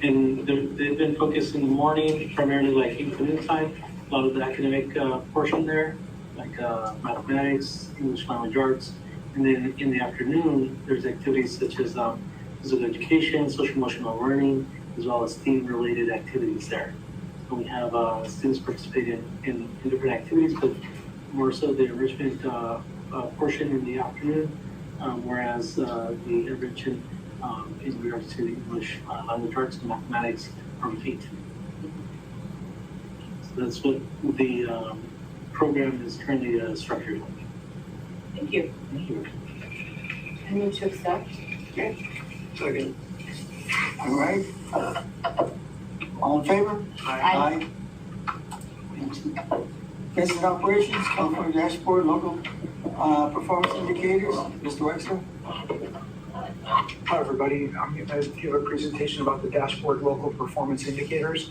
And they've been focused in the morning, primarily like evening time, a lot of the academic portion there, like mathematics, English language arts, and then in the afternoon, there's activities such as physical education, social emotional learning, as well as STEAM-related activities there. So we have students participate in different activities, but more so the enrichment portion in the afternoon, whereas the intervention in regards to English language arts and mathematics from 8. So that's what the program is currently structured like. Thank you. Thank you. I move to accept. Okay, Second. all right. All in favor? Aye. Business operations, California dashboard, local performance indicators, Mr. Wexler. Hi, everybody. I'm going to give a presentation about the dashboard local performance indicators.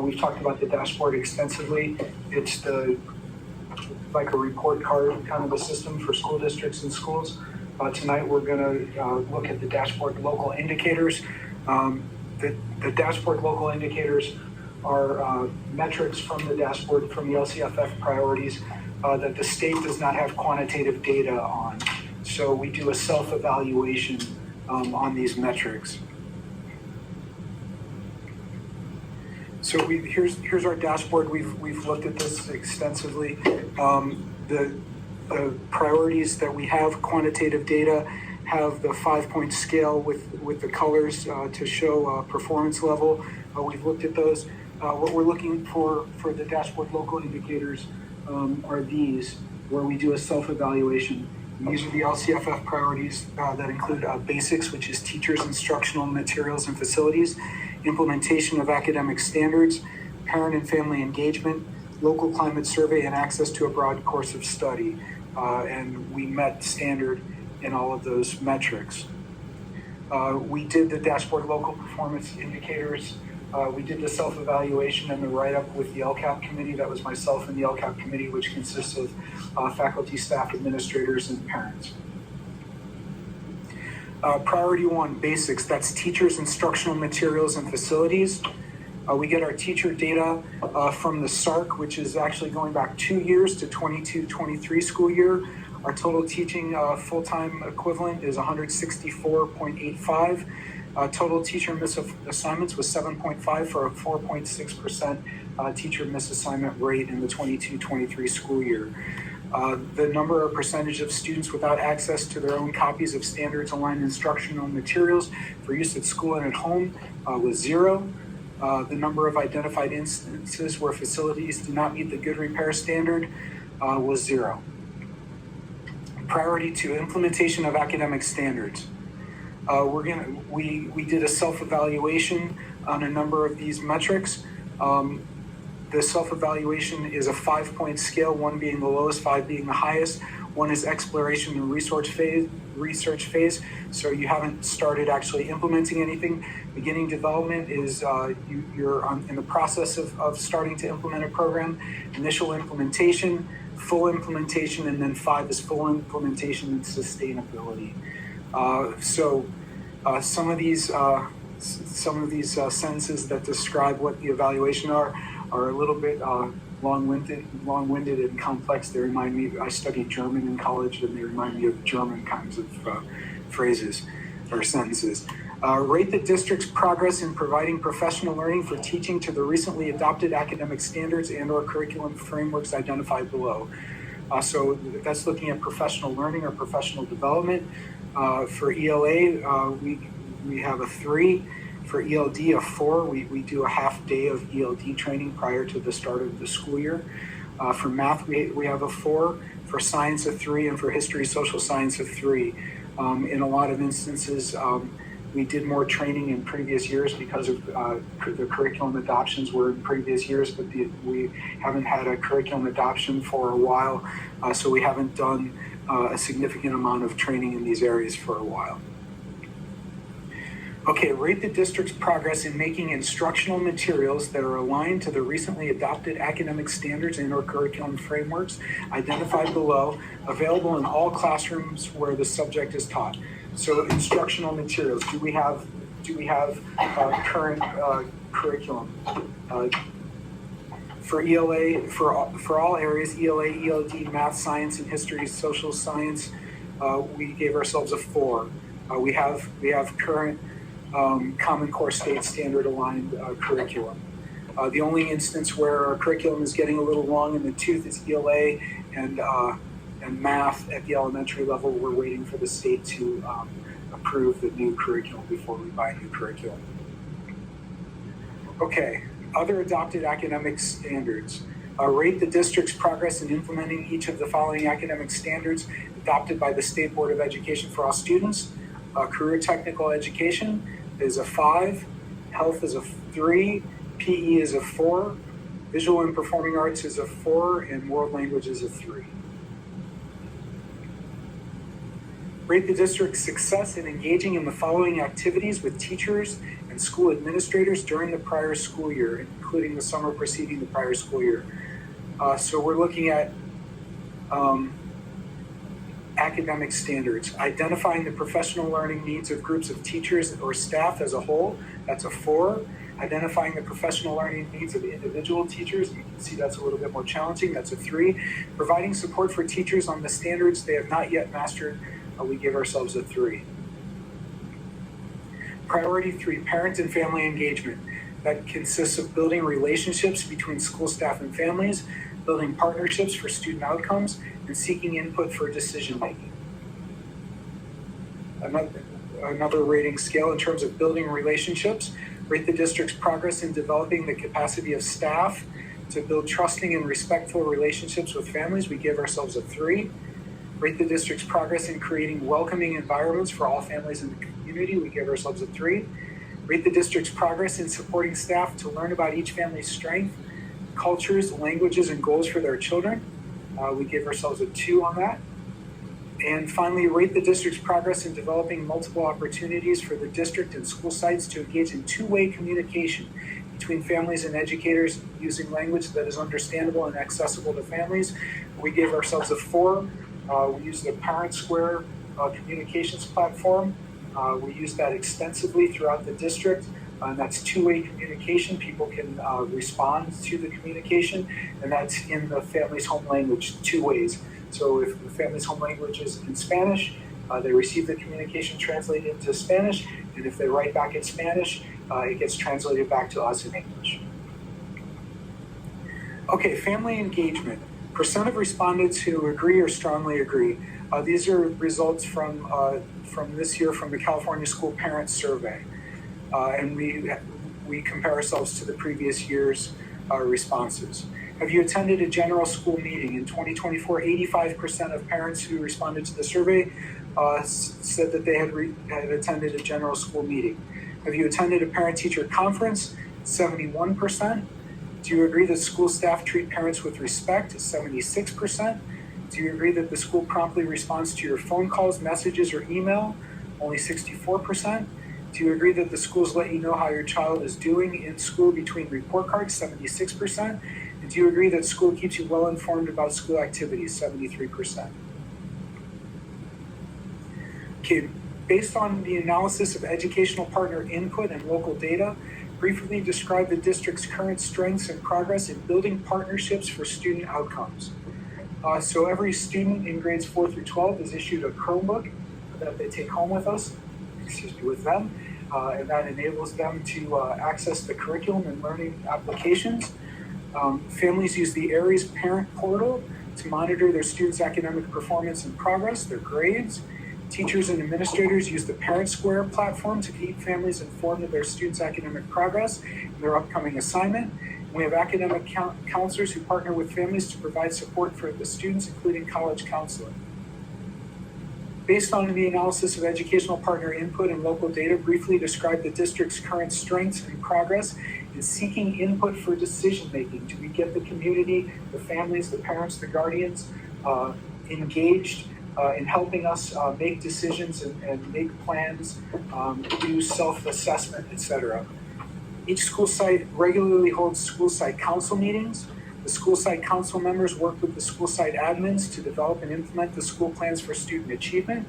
We've talked about the dashboard extensively. It's like a report card, kind of a system for school districts and schools. Tonight, we're going to look at the dashboard local indicators. The dashboard local indicators are metrics from the dashboard, from the LCFF priorities that the state does not have quantitative data on. So we do a self-evaluation on these metrics. So here's our dashboard. We've looked at this extensively. The priorities that we have quantitative data have the 5-point scale with the colors to show performance level. We've looked at those. What we're looking for the dashboard local indicators are these, where we do a self-evaluation. These are the LCFF priorities that include basics, which is teachers, instructional materials and facilities, implementation of academic standards, parent and family engagement, local climate survey, and access to a broad course of study. And we met standard in all of those metrics. We did the dashboard local performance indicators. We did the self-evaluation and the write-up with the LCAP committee. That was myself and the LCAP committee, which consists of faculty, staff, administrators, and parents. Priority 1, basics. That's teachers, instructional materials, and facilities. We get our teacher data from the SARC, which is actually going back 2 years to 22-23 school year. Our total teaching full-time equivalent is 164.85. Total teacher misassignments was 7.5 for a 4.6% teacher misassignment rate in the 22-23 school year. The number or percentage of students without access to their own copies of standards-aligned instructional materials for use at school and at home was 0. The number of identified instances where facilities do not meet the good repair standard was 0. Priority 2, implementation of academic standards. We did a self-evaluation on a number of these metrics. The self-evaluation is a 5-point scale, 1 being the lowest, 5 being the highest. 1 is exploration and research phase. So you haven't started actually implementing anything. Beginning development is you're in the process of starting to implement a program. Initial implementation, full implementation, and then 5 is full implementation and sustainability. Some of these sentences that describe what the evaluation are a little bit long-winded and complex. They remind me, I studied German in college, and they remind me of German kinds of phrases or sentences. Rate the district's progress in providing professional learning for teaching to the recently adopted academic standards and/or curriculum frameworks identified below. So that's looking at professional learning or professional development. For ELA, we have a 3. For ELD, a 4. We do a half day of ELD training prior to the start of the school year. For math, we have a 4. For science, a 3. And for history, social science, a 3. In a lot of instances, we did more training in previous years because of the curriculum adoptions were in previous years, but we haven't had a curriculum adoption for a while, so we haven't done a significant amount of training in these areas for a while. Okay, rate the district's progress in making instructional materials that are aligned to the recently adopted academic standards and/or curriculum frameworks identified below, available in all classrooms where the subject is taught. So instructional materials, do we have current curriculum? For ELA, for all areas, ELA, ELD, math, science, and history, social science, we gave ourselves a 4. We have current Common Core State Standard aligned curriculum. The only instance where our curriculum is getting a little long in the tooth is ELA and math at the elementary level. We're waiting for the state to approve the new curriculum before we buy new curriculum. Okay, other adopted academic standards. Rate the district's progress in implementing each of the following academic standards adopted by the State Board of Education for all students. Career technical education is a 5, health is a 3, PE is a 4, visual and performing arts is a 4, and world language is a 3. Rate the district's success in engaging in the following activities with teachers and school administrators during the prior school year, including the summer preceding the prior school year. So we're looking at academic standards, identifying the professional learning needs of groups of teachers or staff as a whole, that's a 4. Identifying the professional learning needs of individual teachers, you can see that's a little bit more challenging, that's a 3. Providing support for teachers on the standards they have not yet mastered, we give ourselves a 3. Priority 3, parent and family engagement. That consists of building relationships between school staff and families, building partnerships for student outcomes, and seeking input for decision making. Another rating scale in terms of building relationships, rate the district's progress in developing the capacity of staff to build trusting and respectful relationships with families. We give ourselves a 3. Rate the district's progress in creating welcoming environments for all families in the community. We give ourselves a 3. Rate the district's progress in supporting staff to learn about each family's strength cultures, languages, and goals for their children. We gave ourselves a 2 on that. And finally, rate the district's progress in developing multiple opportunities for the district and school sites to engage in two-way communication between families and educators using language that is understandable and accessible to families. We gave ourselves a 4. We used the Parent Square communications platform. We use that extensively throughout the district. And that's two-way communication. People can respond to the communication, and that's in the family's home language 2 ways. So if the family's home language is in Spanish, they receive the communication translated into Spanish, and if they write back in Spanish, it gets translated back to us in English. Okay, family engagement. Percent of respondents who agree or strongly agree. These are results from this year from the California School Parents Survey. And we compare ourselves to the previous year's responses. Have you attended a general school meeting? In 2024, 85% of parents who responded to the survey said that they had attended a general school meeting. Have you attended a parent-teacher conference? 71%. Do you agree that school staff treat parents with respect? 76%. Do you agree that the school promptly responds to your phone calls, messages, or email? Only 64%. Do you agree that the schools let you know how your child is doing in school between report cards? 76%. And do you agree that school keeps you well informed about school activities? 73%. Okay, based on the analysis of educational partner input and local data, briefly describe the district's current strengths and progress in building partnerships for student outcomes. So every student in grades 4 through 12 is issued a Chromebook that they take home with them, and that enables them to access the curriculum and learning applications. Families use the Aries Parent Portal to monitor their students' academic performance and progress, their grades. Teachers and administrators use the Parent Square platform to keep families informed of their students' academic progress and their upcoming assignment. We have academic counselors who partner with families to provide support for the students, including college counseling. Based on the analysis of educational partner input and local data, briefly describe the district's current strengths and progress in seeking input for decision-making. Do we get the community, the families, the parents, the guardians engaged in helping us make decisions and make plans, do self-assessment, etc. Each school site regularly holds school site council meetings. The school site council members work with the school site admins to develop and implement the school plans for student achievement.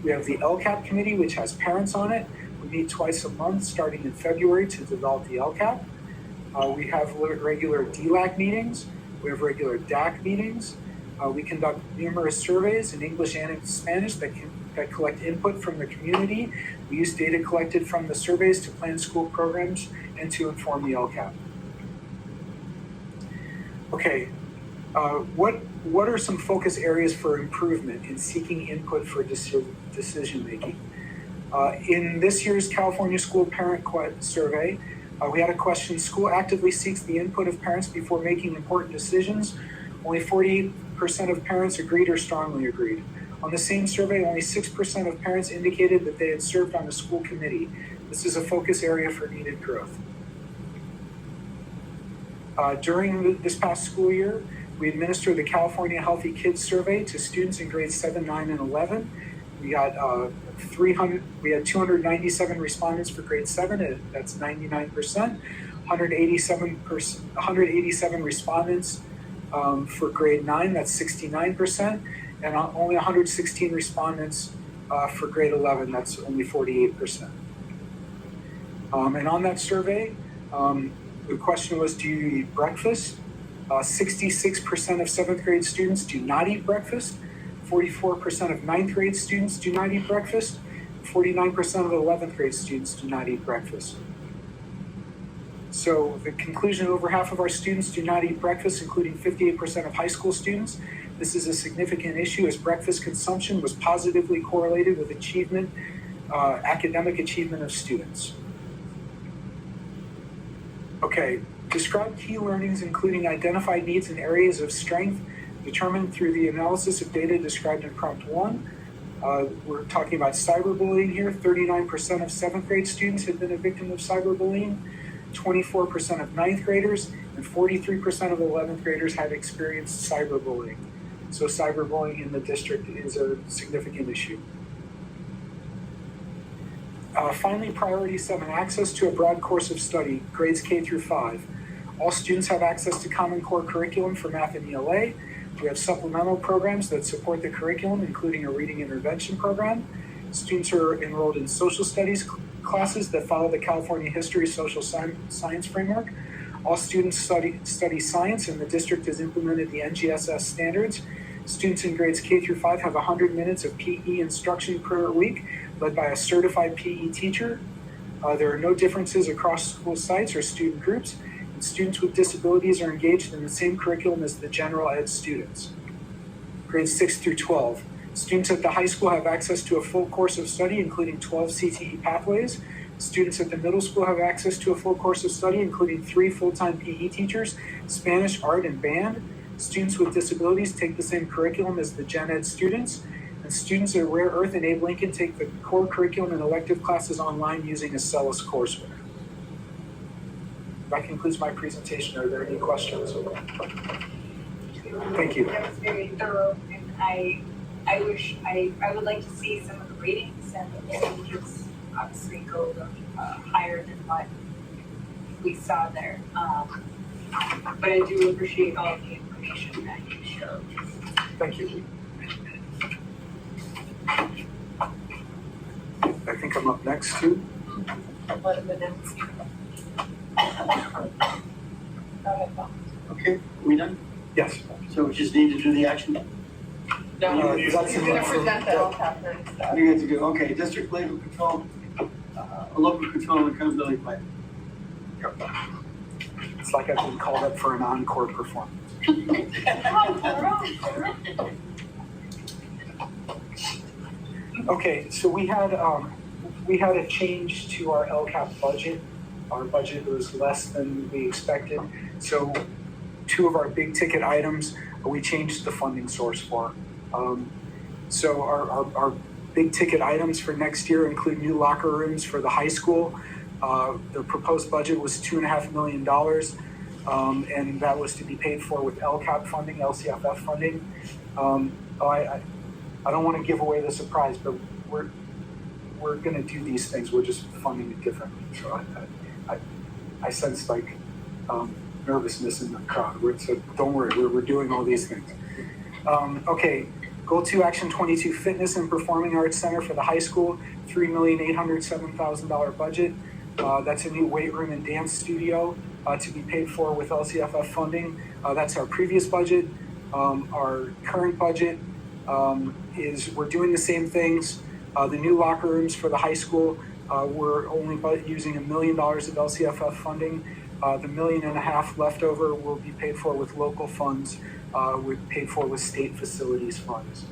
We have the LCAP committee, which has parents on it. We meet twice a month, starting in February, to develop the LCAP. We have regular DLAC meetings. We have regular DAC meetings. We conduct numerous surveys in English and in Spanish that collect input from the community. We use data collected from the surveys to plan school programs and to inform the LCAP. Okay, what are some focus areas for improvement in seeking input for decision making? In this year's California School Parent Survey, we had a question: school actively seeks the input of parents before making important decisions. Only 48% of parents agreed or strongly agreed. On the same survey, only 6% of parents indicated that they had served on a school committee. This is a focus area for needed growth. During this past school year, we administered the California Healthy Kids Survey to students in grades 7, 9, and 11. We had 297 respondents for grade 7, that's 99%. 187 respondents for grade 9, that's 69%. And only 116 respondents for grade 11, that's only 48%. And on that survey, the question was, do you eat breakfast? 66% of 7th grade students do not eat breakfast. 44% of 9th grade students do not eat breakfast. 49% of 11th grade students do not eat breakfast. So the conclusion, over half of our students do not eat breakfast, including 58% of high school students. This is a significant issue, as breakfast consumption was positively correlated with achievement, academic achievement of students. Okay, describe key learnings, including identified needs and areas of strength determined through the analysis of data described in prompt 1. We're talking about cyberbullying here. 39% of 7th grade students had been a victim of cyberbullying, 24% of 9th graders, and and 43% of 11th graders had experienced cyberbullying. So cyberbullying in the district is a significant issue. Finally, priority 7, access to a broad course of study, grades K through 5. All students have access to Common Core curriculum for math and ELA. We have supplemental programs that support the curriculum, including a reading intervention program. Students are enrolled in social studies classes that follow the California History Social Science Framework. All students study science, and the district has implemented the NGSS standards. Students in grades K through 5 have 100 minutes of PE instruction per week, led by a certified PE teacher. There are no differences across school sites or student groups. Students with disabilities are engaged in the same curriculum as the general ed students. Grades 6 through 12. Students at the high school have access to a full course of study, including 12 CTE pathways. Students at the middle school have access to a full course of study, including 3 full-time PE teachers, Spanish, art, and band. Students with disabilities take the same curriculum as the gen ed students. And students at Rare Earth and Abe Lincoln take the core curriculum and elective classes online using Acellus courseware. That concludes my presentation. Are there any questions? Thank you. That was very thorough, and I would like to see some of the ratings, and the kids obviously go higher than what we saw there. But I do appreciate all of the information that you showed. Thank you. I think I'm up next too. Okay, we done? Yes. So we just need to do the action? No, He's gonna present the LCAP next. You guys are good. Okay, district labor control, local control and accountability plan. It's like I've been called up for an encore performance. Okay, so we had a change to our LCAP budget. Our budget was less than we expected. So 2 of our big ticket items, we changed the funding source for. So our big ticket items for next year include new locker rooms for the high school. The proposed budget was $2.5 million, and that was to be paid for with LCAP funding, LCFF funding. I don't want to give away the surprise, but we're going to do these things. We're just funding it differently. So I sense like nervousness in the crowd. So don't worry, we're doing all these things. Okay, Goal 2, Action 22, Fitness and Performing Arts Center for the high school, $3,807,000 budget. That's a new weight room and dance studio to be paid for with LCFF funding. That's our previous budget. Our current budget is we're doing the same things. The new locker rooms for the high school, we're only using $1 million of LCFF funding. The $1.5 million left over will be paid for with local funds, paid for with state facilities funds.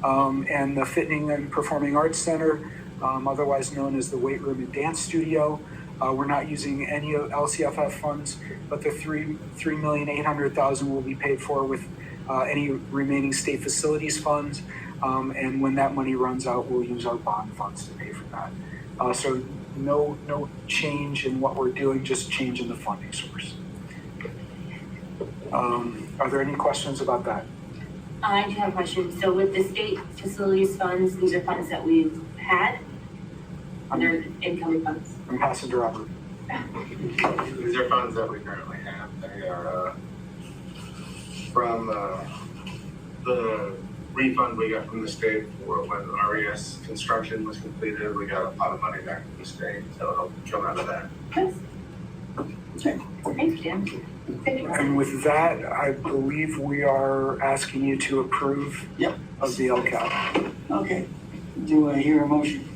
And the Fitting and Performing Arts Center, otherwise known as the weight room and dance studio, we're not using any LCFF funds, but the $3,800,000 will be paid for with any remaining state facilities funds. And when that money runs out, we'll use our bond funds to pay for that. So no change in what we're doing, just change in the funding source. Are there any questions about that? I do have a question. So with the state facilities funds, these are funds that we've had? They're incoming funds? I'm passenger operator. These are funds that we currently have. They are from the refund we got from the state for when RES construction was completed. We got a lot of money back from the state, so it'll come out of that. Okay. Thanks, Jim. And with that, I believe we are asking you to approve of the LCAP. Okay, do I hear a motion?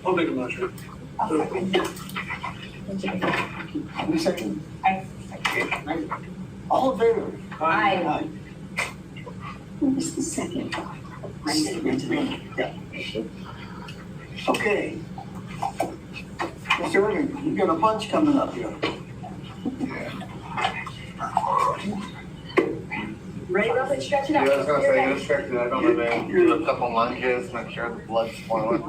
I'll make a motion. Who second? Aye. All in favor? Aye. Who's the second? Yeah. Okay. Mr. Irving, you've got a bunch coming up here. Ready, Robert? Stretch it Yeah, out. I was gonna say, you're distracted. I don't know, do a couple lunges, make sure the blood's flowing.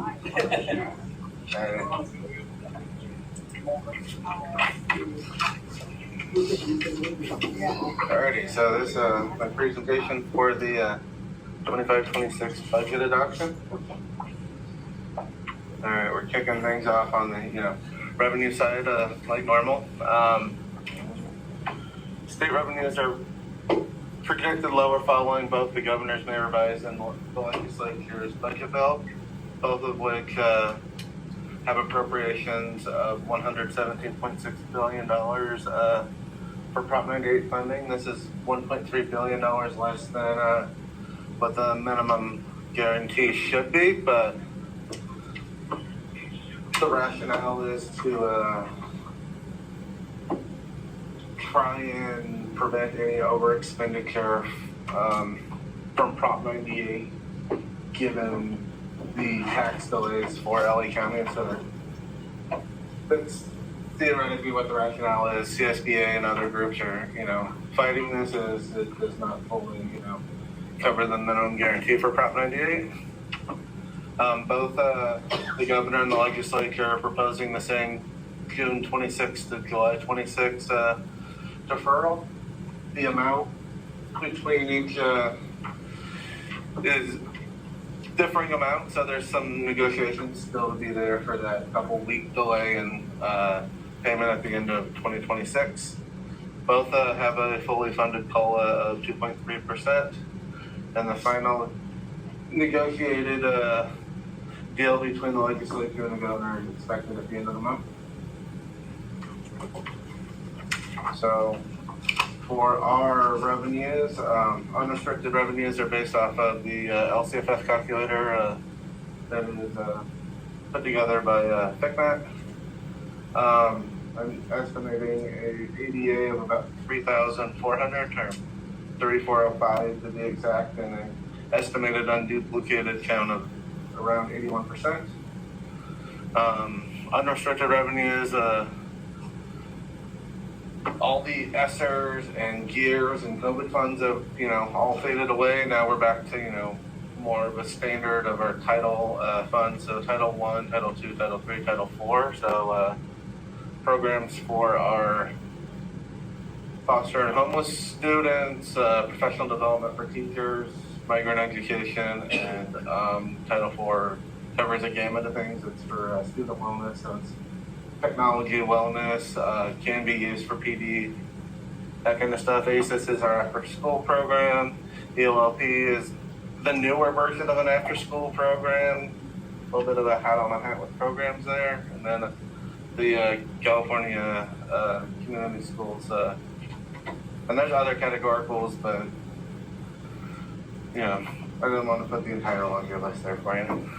Alrighty, so this my presentation for the 25-26 budget adoption. Alright, we're kicking things off on the revenue side like normal. State revenues are projected lower following both the governor's may revise and the legislature's budget bill, both of which have appropriations of $117.6 billion for Prop 98 funding. This is $1.3 billion less than what the minimum guarantee should be, but the rationale is to try and prevent any over expenditure from Prop 98, given the tax delays for LA County. So that's theoretically what the rationale is. CSBA and other groups are, fighting this as it does not fully, cover the minimum guarantee for Prop 98. Both the governor and the legislature are proposing the same June 26th to July 26th deferral. The amount between each is differing amounts, so there's some negotiations still to be there for that couple week delay in payment at the end of 2026. Both have a fully funded COLA of 2.3%, and the final negotiated deal between the legislature and the governor is expected at the end of the month. So for our revenues, unrestricted revenues are based off of the LCFF calculator that is put together by FICMAC. I'm estimating a ADA of about 3,400 or 3,405 to be exact, and an estimated unduplicated count of around 81%. Unrestricted revenues, all the ESSERs and GEARs and COVID funds have, all faded away. Now we're back to, more of a standard of our title funds. So Title I, Title II, Title III, Title IV. So programs for our foster and homeless students, professional development for teachers, migrant education, and Title IV covers a gamut of things. It's for student wellness, so it's technology wellness, can be used for PD, that kind of stuff. ACES is our after school program. ELLP is the newer version of an after school program. A little bit of a hat on a hat with programs there. And then the California community schools, and there's other categoricals, but I didn't want to put the entire laundry list there for you.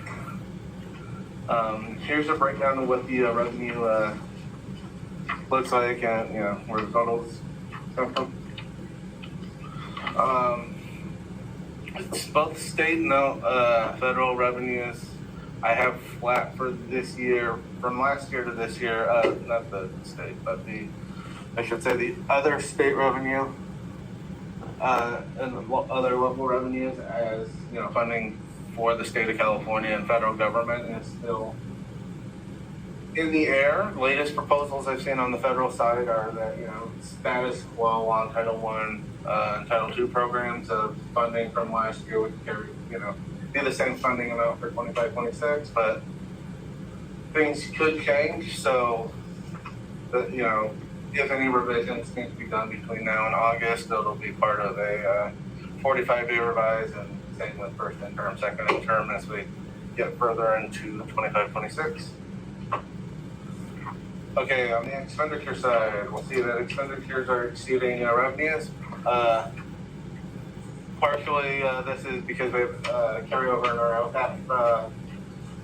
Here's a breakdown of what the revenue looks like and where the totals come from. It's both state and federal revenues. I have flat for this year, from last year to this year, not the state, but the other state revenue and other local revenues as, funding for the state of California and federal government is still in the air. Latest proposals I've seen on the federal side are that, status quo on Title I and Title II programs of funding from last year would carry, be the same funding amount for 25-26, but things could change. So, if any revisions need to be done between now and August, it'll be part of a 45-day revise, and same with first interim, second interim as we get further into 25-26. Okay, on the expenditure side, we'll see that expenditures are exceeding revenues. Partially, this is because we have carryover in our LCAP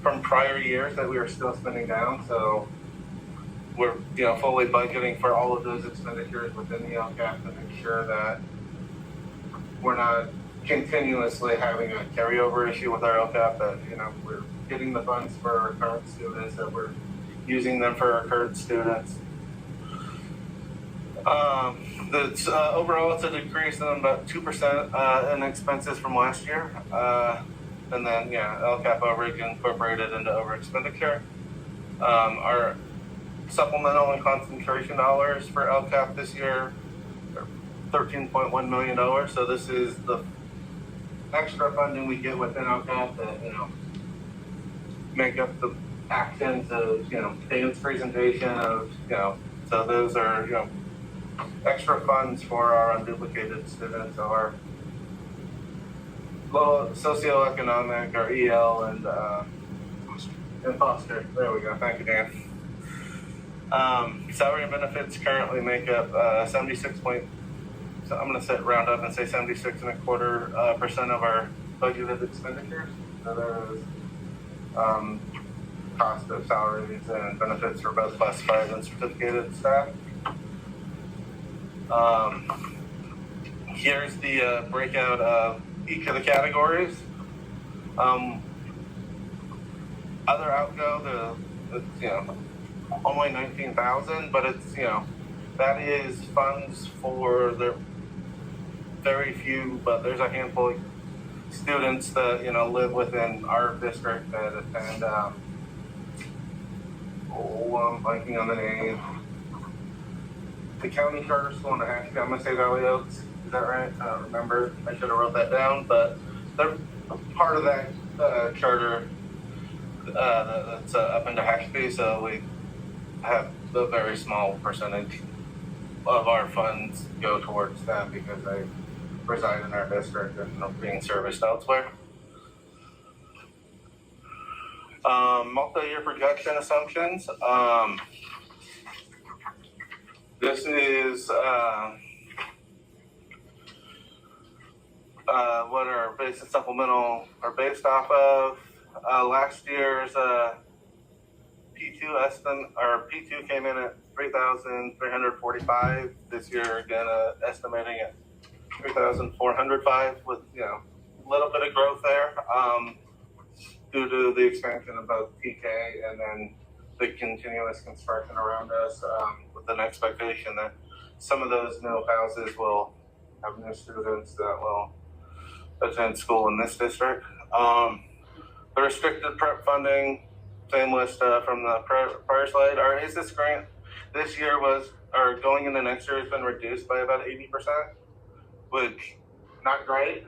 from prior years that we are still spending down. So we're fully budgeting for all of those expenditures within the LCAP to make sure that we're not continuously having a carryover issue with our LCAP, that we're getting the funds for our current students, that we're using them for our current students. Overall, it's a decrease in about 2% in expenses from last year. And then, LCAP overage incorporated into over expenditure. Our supplemental and concentration dollars for LCAP this year, $13.1 million. So this is the extra funding we get within LCAP that, make up the actions of, Dan's presentation of, so those are, extra funds for our unduplicated students, our low socioeconomic, our EL and foster. There we go. Thank you, Dan. Salary and benefits currently make up 76 point. So I'm going to round up and say 76.25% of our budgeted expenditures. So there's cost of salaries and benefits for both classified and certificated staff. Here's the breakout of each of the categories. Other outgo, it's only 19,000, but it's that is funds for the very few, but there's a handful of students that live within our district that attend. I'm blanking on the name. The county charter school in the Ashtabula Valley Oaks. Is that right? I don't remember. I should have wrote that down, but they're part of that charter that's up into Hashby, so we have a very small percentage of our funds go towards that because they reside in our district and are being serviced elsewhere. Multi-year projection assumptions. This is what our base and supplemental are based off of. Last year's P2 estimate, or P2 came in at 3,345. This year, again, estimating at 3,405 with a little bit of growth there due to the expansion of both PK and then the continuous construction around us with an expectation that some of those new houses will have new students that will attend school in this district. The restricted prep funding, same list from the prior slide. Our ACES grant this year going into next year has been reduced by about 80%, which not great.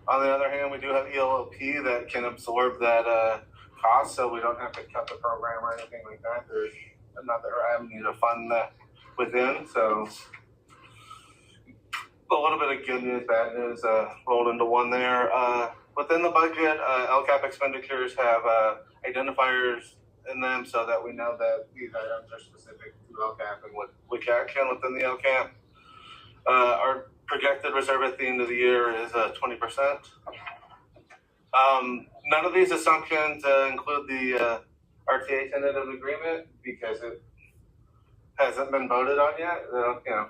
On the other hand, we do have ELOP that can absorb that cost, so we don't have to cut the program or anything like that. There's another avenue to fund that within. So a little bit of good news, bad news rolled into one there. Within the budget, LCAP expenditures have identifiers in them so that we know that these items are specific to LCAP and which action within the LCAP. Our projected reserve at the end of the year is 20%. None of these assumptions include the RTA tentative agreement because it hasn't been voted on yet.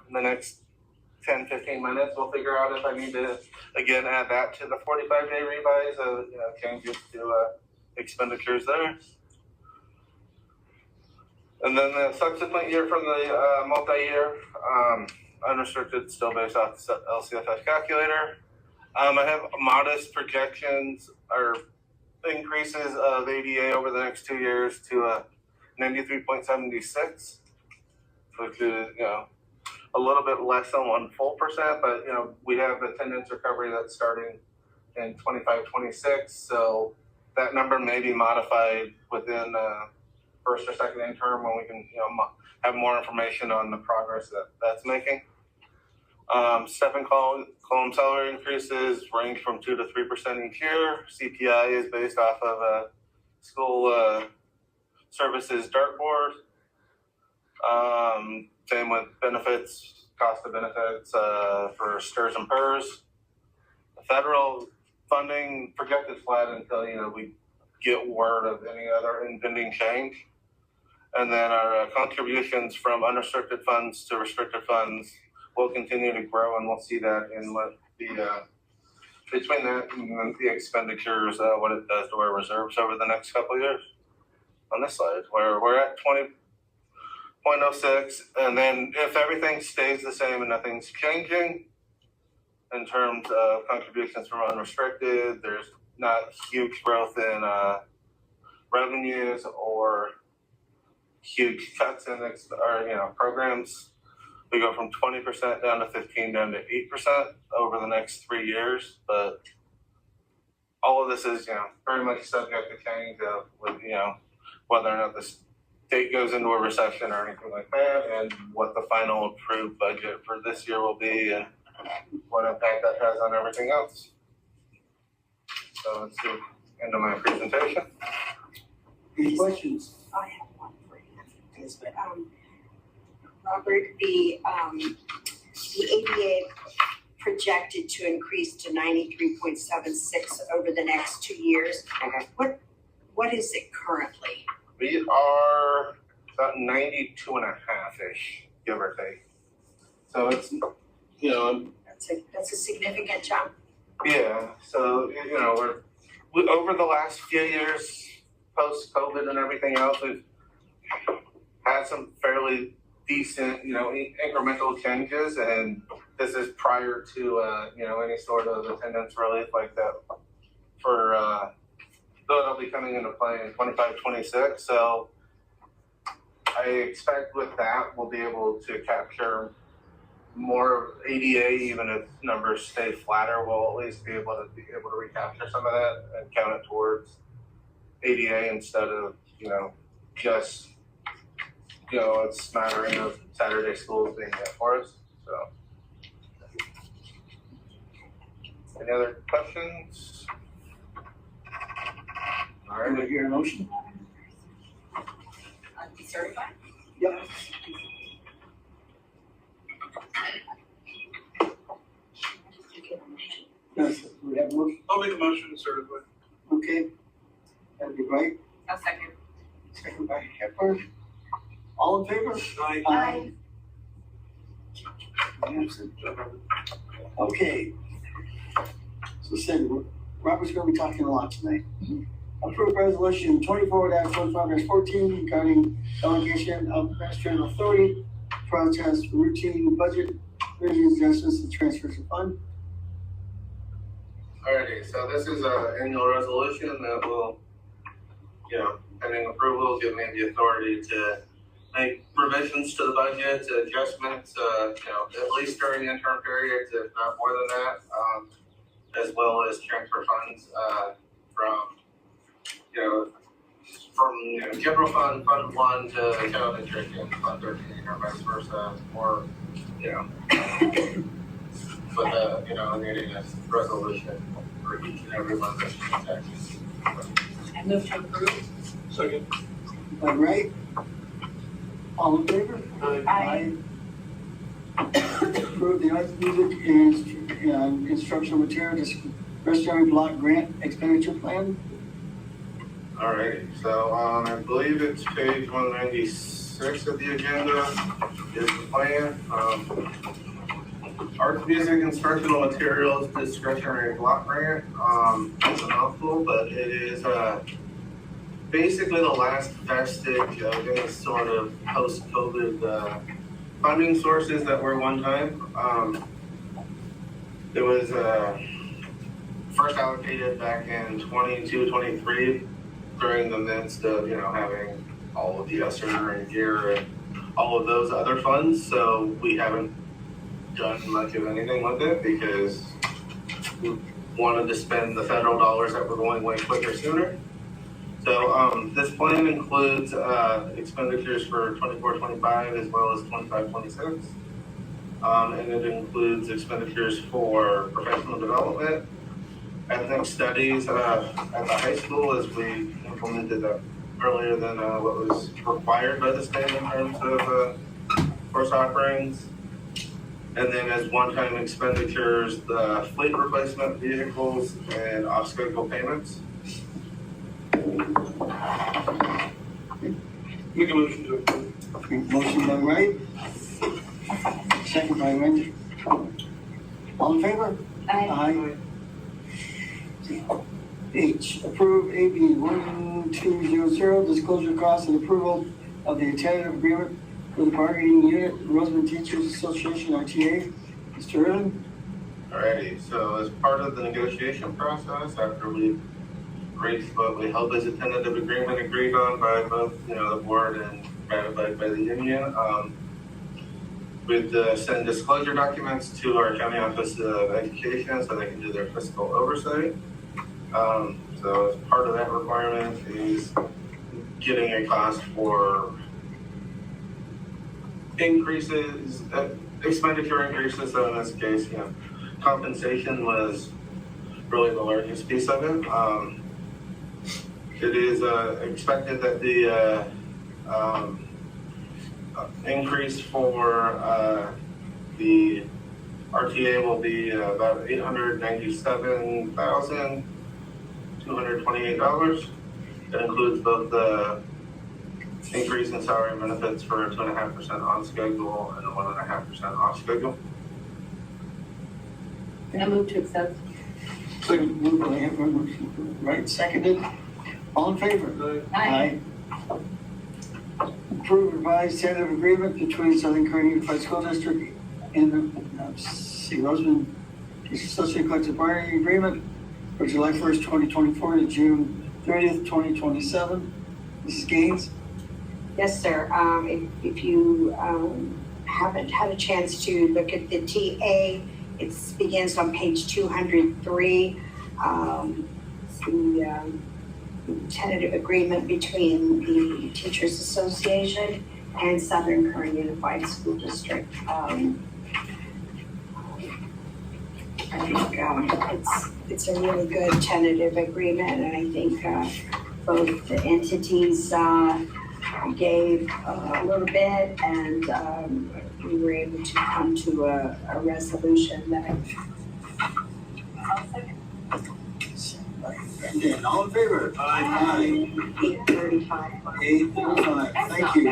In the next 10-15 minutes, we'll figure out if I need to again add that to the 45-day revise, changes to expenditures there. And then the subsequent year from the multi-year, unrestricted, still based off the LCFS calculator. I have modest projections or increases of ADA over the next 2 years to 93.76, which is a little bit less than 1 full percent, but we have attendance recovery that's starting in 25-26, so that number may be modified within first or second interim when we can have more information on the progress that's making. Step and column salary increases range from 2 to 3% each year. CPI is based off of a school services dartboard. Same with benefits, cost of benefits for STRS and PERS. The federal funding projected flat until we get word of any other impending change. And then our contributions from unrestricted funds to restricted funds will continue to grow, and we'll see that in the between that and the expenditures, what it does to our reserves over the next couple of years. On this slide, where we're at 20.06, and then if everything stays the same and nothing's changing in terms of contributions from unrestricted, there's not huge growth in revenues or huge cuts in programs. We go from 20% down to 15% down to 8% over the next 3 years, but all of this is, very much subject to change with, whether or not the state goes into a recession or anything like that, and what the final approved budget for this year will be, and what impact that has on everything else. So that's the end of my presentation. Any questions? I have one for you, but Robert, the ADA projected to increase to 93.76 over the next 2 years. What is it currently? We are about 92.5-ish, give or take. So it's, That's a significant jump. yeah. So we over the last few years, post COVID and everything else, we've had some fairly decent, incremental changes, and this is prior to any sort of attendance relief like that for though it'll be coming into play in 25-26. So I expect with that we'll be able to capture more ADA, even if numbers stay flatter. We'll at least be able to recapture some of that and count it towards ADA instead of just it's smattering of Saturday schools being there for us. So, any other questions? All right, Do I hear a motion? Be certified? Yep. Yes, we have a motion. I'll make a motion to certify. Okay. That'd be right. A second. Second by Hepburn. All in favor? Aye. Aye. Okay. So Cindy, Robert's gonna be talking a lot tonight. Approved resolution 24-25-14 regarding delegation of administrative authority, process routine budget, revisions, adjustments, and transfers of fund. Alrighty, so this is an annual resolution that will, pending approval, give me the authority to make revisions to the budget, adjustments, at least during the interim periods, if not more than that, as well as transfer funds from general fund 1 to town district and fund 13, or vice versa, or with needing a resolution for each and every one of those transactions. I move to approve. Second. All right. All in favor? Aye. Approve the arts, music, and instructional material discretionary block grant expenditure plan. Alrighty, so I believe it's page 196 of the agenda is the plan. Arts, music, instructional materials discretionary block grant. It's a mouthful, but it is basically the last vestige of any sort of post-COVID funding sources that were one time. It was first allocated back in 22-23 during the midst of having all of the ESSER and GEAR and all of those other funds. So we haven't done much of anything with it because we wanted to spend the federal dollars that were going way quicker sooner. So this plan includes expenditures for 24-25 as well as 25-26. And it includes expenditures for professional development, ethnic studies at the high school, as we implemented that earlier than what was required by the state in terms of course offerings. And then as one-time expenditures, the fleet replacement vehicles and off-schedule payments. Make a motion to approve. Motion by Wright. Second by Randy. All in favor? Aye. H, approve AB 1200, disclosure costs and approval of the tentative agreement with the bargaining unit, Roseman Teachers Association, RTA. Mr. Erlen? Alrighty, so as part of the negotiation process, after we reached what we hope is a tentative agreement agreed on by both, the board and ratified by the union. We'd send disclosure documents to our county office of education so they can do their fiscal oversight. So as part of that requirement is getting a cost for increases, expenditure increases. So in this case, compensation was really the largest piece of it. It is expected that the increase for the RTA will be about $897,228. That includes both the increase in salary and benefits for 2.5% on schedule and a 1.5% off schedule. Can I move to accept? Second, moved by Amber, right, seconded. All in favor? Aye. Approve revised tentative agreement between Southern Kearney Unified School District and Roseman Associate Collective Bargaining Agreement for July 1st, 2024 to June 30th, 2027. Mrs. Gaines? Yes, sir. If you haven't had a chance to look at the TA, it begins on page 203. The tentative agreement between the Teachers Association and Southern Kearney Unified School District. I think it's a really good tentative agreement, and I think both the entities gave a little bit, and we were able to come to a resolution that I'll second. And all in favor? Aye. 8:35. 8:35, thank you.